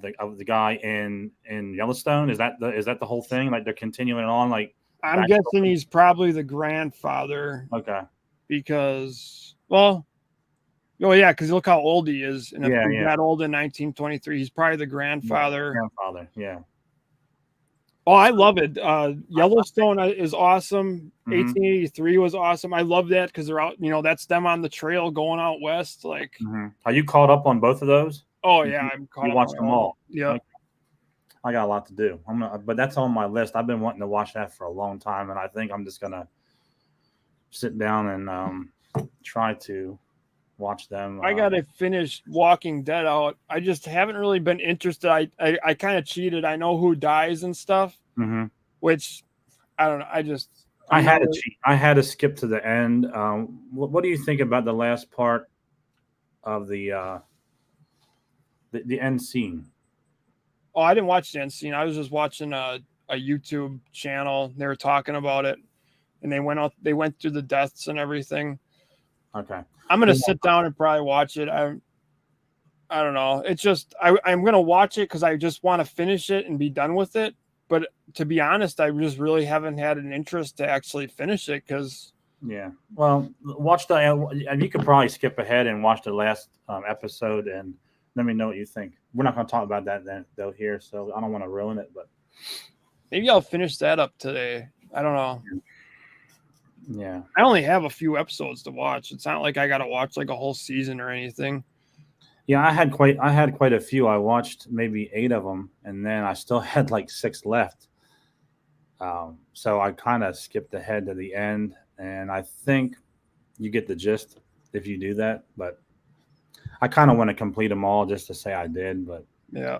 the guy in Yellowstone? Is that the whole thing? Like they're continuing on? Like I'm guessing he's probably the grandfather. Okay. Because because look how old he is, and if he's that old in 1923, he's probably the grandfather. Yeah. Oh, I love it. Yellowstone is awesome. 1883 was awesome. I love that because they're out. That's them on the trail going out west. Like, Are you caught up on both of those? Oh yeah, I'm caught up. You watched them all. Yeah. I got a lot to do. But that's on my list. I've been wanting to watch that for a long time, and I think I'm just gonna sit down and try to watch them. I gotta finish Walking Dead out. I just haven't really been interested. I kind of cheated. I know who dies and stuff, which I don't know. I had to cheat. I had to skip to the end. What do you think about the last part of the end scene? Oh, I didn't watch the end scene. I was just watching a YouTube channel. They were talking about it, and they went through the deaths and everything. Okay. I'm gonna sit down and probably watch it. I don't know. It's just I'm gonna watch it because I just want to finish it and be done with it. But to be honest, I just really haven't had an interest to actually finish it because. Yeah. Well, you could probably skip ahead and watch the last episode and let me know what you think. We're not going to talk about that then, though, here, so I don't want to ruin it. But maybe I'll finish that up today. I don't know. Yeah. I only have a few episodes to watch. It's not like I got to watch like a whole season or anything. Yeah, I had quite a few. I watched maybe 8 of them, and then I still had like 6 left. So I kind of skipped ahead to the end, and I think you get the gist if you do that. But I kind of want to complete them all just to say I did. But yeah,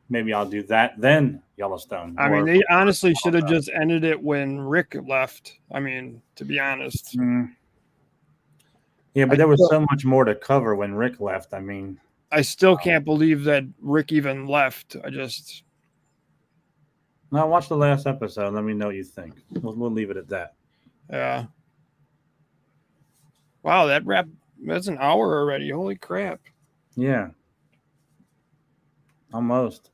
maybe I'll do that then Yellowstone. I mean, they honestly should have just ended it when Rick left. I mean, to be honest. Yeah, but there was so much more to cover when Rick left. I mean, I still can't believe that Rick even left. Now watch the last episode. Let me know what you think. We'll leave it at that. Yeah. Wow, that's an hour already. Holy crap. Yeah. Almost.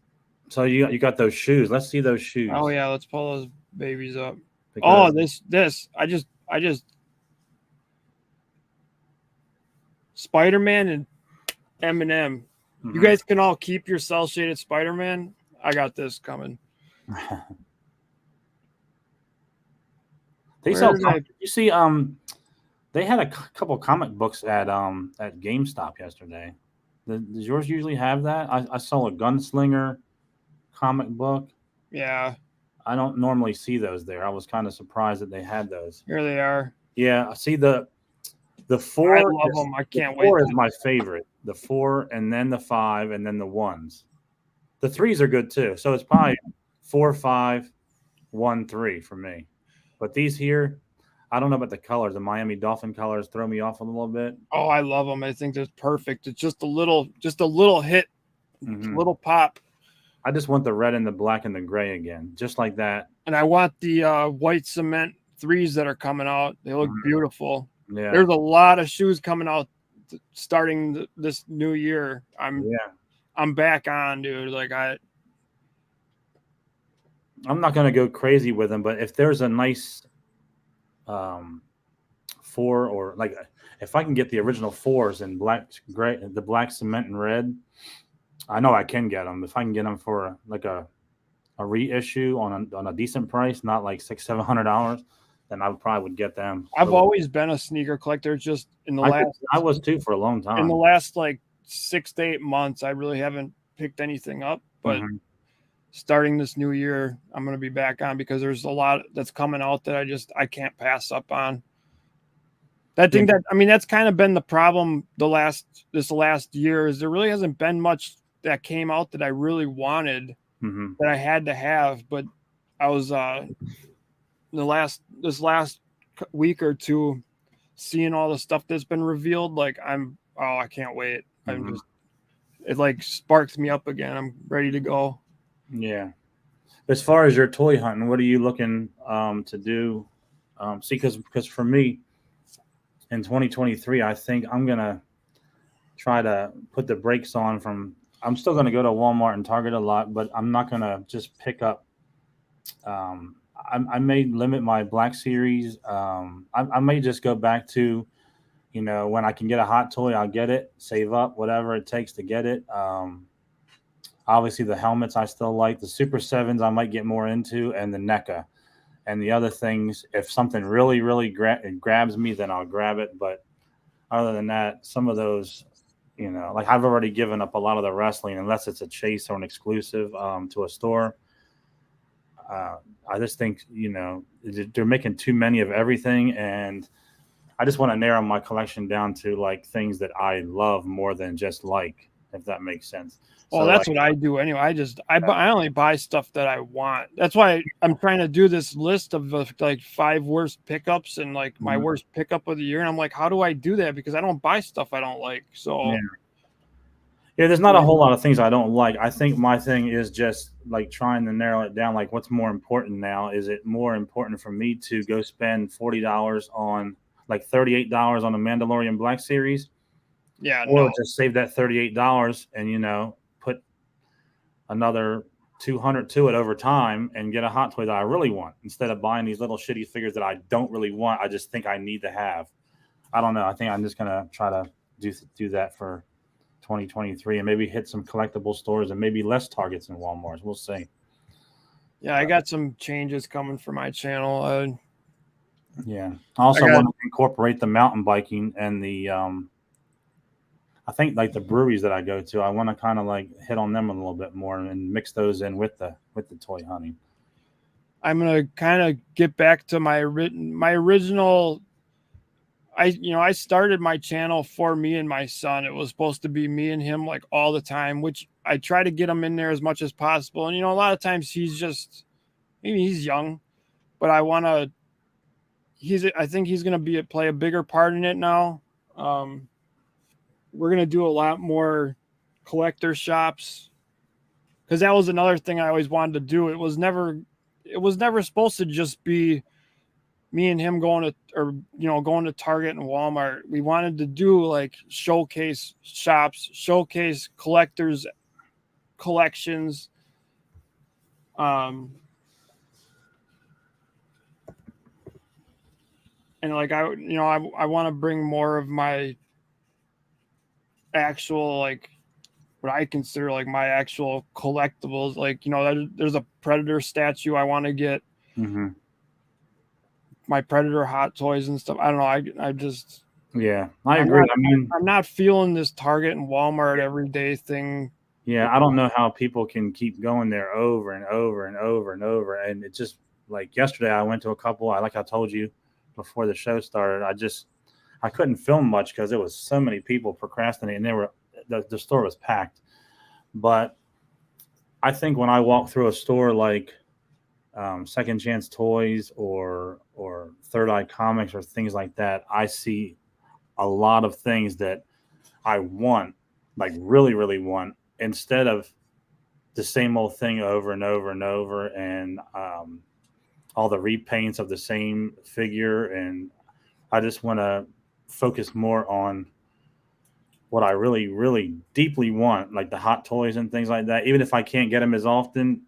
So you got those shoes. Let's see those shoes. Oh yeah, let's pull those babies up. Because I just Spider-Man and Eminem. Mm-hmm. You guys can all keep your cell shaded Spider-Man. I got this coming. They sell. You see, they had a couple comic books at GameStop yesterday. Does yours usually have that? I saw a Gunslinger comic book. Yeah. I don't normally see those there. I was kind of surprised that they had those. Here they are. Yeah, I see the 4. I love them. I can't wait. 4 is my favorite. The 4, and then the 5, and then the 1s. The 3s are good too. So it's probably 4, 5, 1, 3 for me. But these here, I don't know about the colors. The Miami Dolphin colors throw me off a little bit. Oh, I love them. I think that's perfect. It's just a little hit, little pop. I just want the red and the black and the gray again, just like that. And I want the white cement 3s that are coming out. They look beautiful. Yeah. There's a lot of shoes coming out starting this new year. I'm back on, dude. Like I'm not gonna go crazy with them, but if there's a nice 4, or like if I can get the original 4s in black, gray, the black cement and red, I know I can get them. If I can get them for like a reissue on a decent price, not like $600-700, then I probably would get them. I've always been a sneaker collector. Just in the I was too for a long time. In the last like 6 to 8 months, I really haven't picked anything up. But starting this new year, I'm going to be back on because there's a lot that's coming out that I can't pass up on. That's kind of been the problem this last year is there really hasn't been much that came out that I really wanted that I had to have, but I was this last week or two, seeing all the stuff that's been revealed, like I can't wait. Mm-hmm. It like sparks me up again. I'm ready to go. Yeah. As far as your toy hunting, what are you looking to do? See, because for me in 2023, I think I'm gonna try to put the brakes on from. I'm still gonna go to Walmart and Target a lot, but I'm not gonna just pick up. I may limit my Black Series. I may just go back to, when I can get a hot toy, I'll get it, save up whatever it takes to get it. Obviously, the helmets I still like. The Super 7s I might get more into, and the NECA. And the other things, if something really, really grabs me, then I'll grab it. But other than that, some of those, like I've already given up a lot of the wrestling, unless it's a chase or an exclusive to a store. I just think, they're making too many of everything. And I just want to narrow my collection down to like things that I love more than just like, if that makes sense. Well, that's what I do anyway. I only buy stuff that I want. That's why I'm trying to do this list of like 5 worst pickups and like my worst pickup of the year. And I'm like, how do I do that? Because I don't buy stuff I don't like. So yeah, there's not a whole lot of things I don't like. I think my thing is just like trying to narrow it down. Like, what's more important now? Is it more important for me to go spend $40 on like $38 on the Mandalorian Black Series? Yeah, or just save that $38 and put another 200 to it over time and get a hot toy that I really want, instead of buying these little shitty figures that I don't really want. I just think I need to have. I don't know. I think I'm just gonna try to do that for 2023 and maybe hit some collectible stores and maybe less Targets and Walmarts. We'll see. Yeah, I got some changes coming for my channel. Yeah. I also want to incorporate the mountain biking and the I think like the breweries that I go to, I want to kind of like hit on them a little bit more and mix those in with the toy hunting. I'm gonna kind of get back to my original. I started my channel for me and my son. It was supposed to be me and him like all the time, which I try to get him in there as much as possible. And a lot of times he's young, but I think he's gonna play a bigger part in it now. We're going to do a lot more collector shops, because that was another thing I always wanted to do. It was never supposed to just be me and him going to Target and Walmart. We wanted to do like showcase shops, showcase collectors collections. And like I want to bring more of my actual, like what I consider like my actual collectibles. Like, there's a Predator statue I want to get. Mm-hmm. My Predator hot toys and stuff. I don't know. I just I agree. I'm not feeling this Target and Walmart everyday thing. Yeah, I don't know how people can keep going there over and over and over and over. And it just, like yesterday, I went to a couple. Like I told you before the show started, I couldn't film much because there was so many people procrastinating. The store was packed. But I think when I walk through a store like Second Chance Toys or Third Eye Comics or things like that, I see a lot of things that I want, like really, really want, instead of the same old thing over and over and over, and all the repaints of the same figure. And I just want to focus more on what I really, really deeply want, like the hot toys and things like that. Even if I can't get them as often,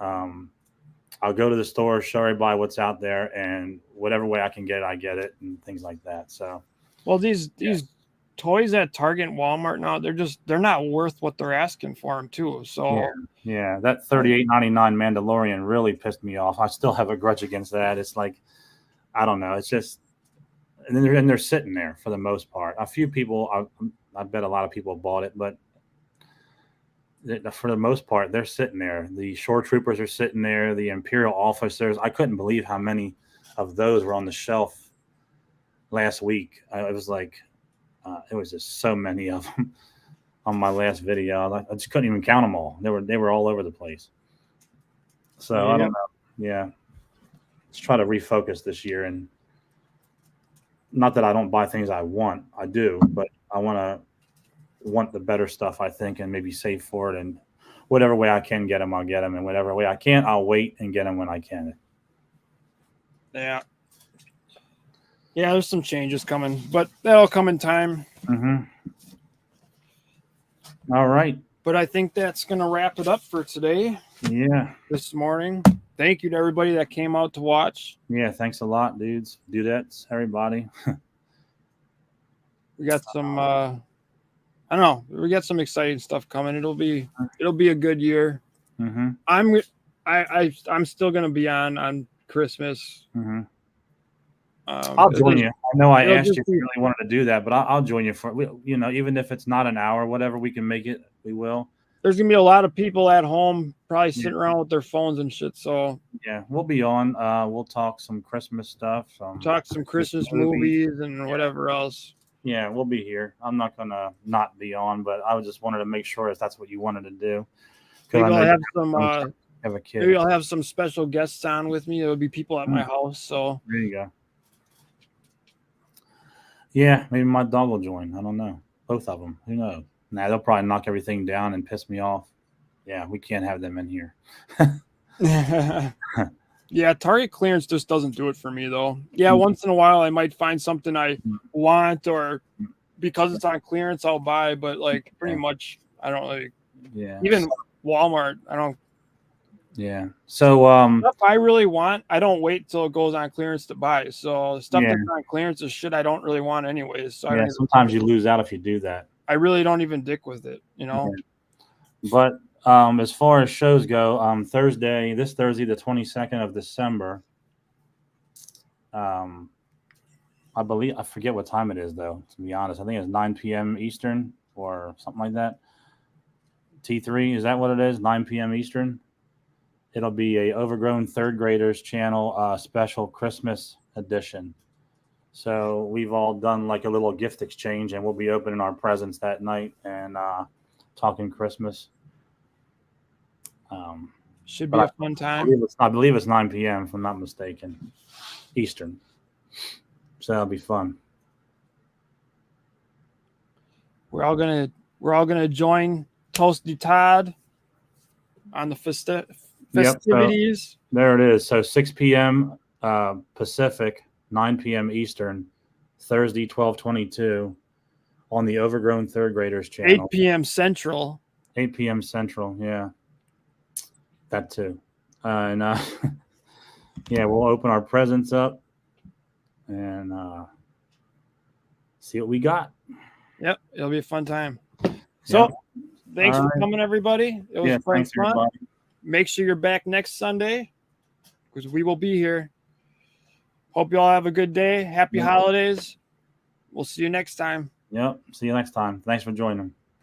I'll go to the store, show everybody what's out there, and whatever way I can get it, I get it, and things like that. So, well, these toys at Target and Walmart now, they're not worth what they're asking for them too. So yeah, that $38.99 Mandalorian really pissed me off. I still have a grudge against that. It's like, I don't know. It's just, and they're sitting there for the most part. A few people, I bet a lot of people bought it, but for the most part, they're sitting there. The shore troopers are sitting there. The Imperial officers. I couldn't believe how many of those were on the shelf last week. It was like, it was just so many of them on my last video. I just couldn't even count them all. They were all over the place. So I don't know. Yeah. try to refocus this year. And not that I don't buy things I want, I do, but I want the better stuff, I think, and maybe save for it. And whatever way I can get them, I'll get them. And whatever way I can't, I'll wait and get them when I can. Yeah. Yeah, there's some changes coming, but that'll come in time. Mm-hmm. All right. But I think that's going to wrap it up for today. Yeah. This morning. Thank you to everybody that came out to watch. Yeah, thanks a lot, dudes, dudettes, everybody. We got some I don't know, we got some exciting stuff coming. It'll be a good year. Mm-hmm. I'm still going to be on Christmas. Mm-hmm. I'll join you. I know I asked you if you really wanted to do that, but I'll join you for, even if it's not an hour, whatever we can make it, we will. There's going to be a lot of people at home probably sitting around with their phones and shit. So yeah, we'll be on. We'll talk some Christmas stuff. Talk some Christmas movies and whatever else. Yeah, we'll be here. I'm not going to not be on, but I just wanted to make sure if that's what you wanted to do. Maybe I'll have some have a kid. Maybe I'll have some special guests on with me. There would be people at my house. So there you go. Yeah, maybe my dog will join. I don't know. Both of them. Who knows? Nah, they'll probably knock everything down and piss me off. Yeah, we can't have them in here. Yeah, Target clearance just doesn't do it for me, though. Yeah, once in a while I might find something I want, or because it's on clearance, I'll buy. But like pretty much, I don't really. Yeah. Even Walmart, I don't. Yeah. So stuff I really want, I don't wait till it goes on clearance to buy. So the stuff that's on clearance is shit I don't really want anyways. So yeah, sometimes you lose out if you do that. I really don't even dick with it, Yeah. But as far as shows go, this Thursday, the 22nd of December, I forget what time it is, though, to be honest. I think it's 9 p.m. Eastern or something like that. T3, is that what it is? 9 p.m. Eastern? It'll be a Overgrown Third Graders channel special Christmas edition. So we've all done like a little gift exchange, and we'll be opening our presents that night and talking Christmas. Should be a fun time. I believe it's 9 p.m. if I'm not mistaken, Eastern. So that'll be fun. We're all gonna join Toasty Todd on the festivities. Yep, so there it is. So 6 p.m. Pacific, 9 p.m. Eastern, Thursday, 12/22, on the Overgrown Third Graders channel. 8 p.m. Central. 8 p.m. Central, yeah. That too. And yeah, we'll open our presents up and see what we got. Yep, it'll be a fun time. So thanks for coming, everybody. It was fun. Everybody. Make sure you're back next Sunday because we will be here. Hope you all have a good day. Happy holidays. We'll see you next time. Yep. See you next time. Thanks for joining.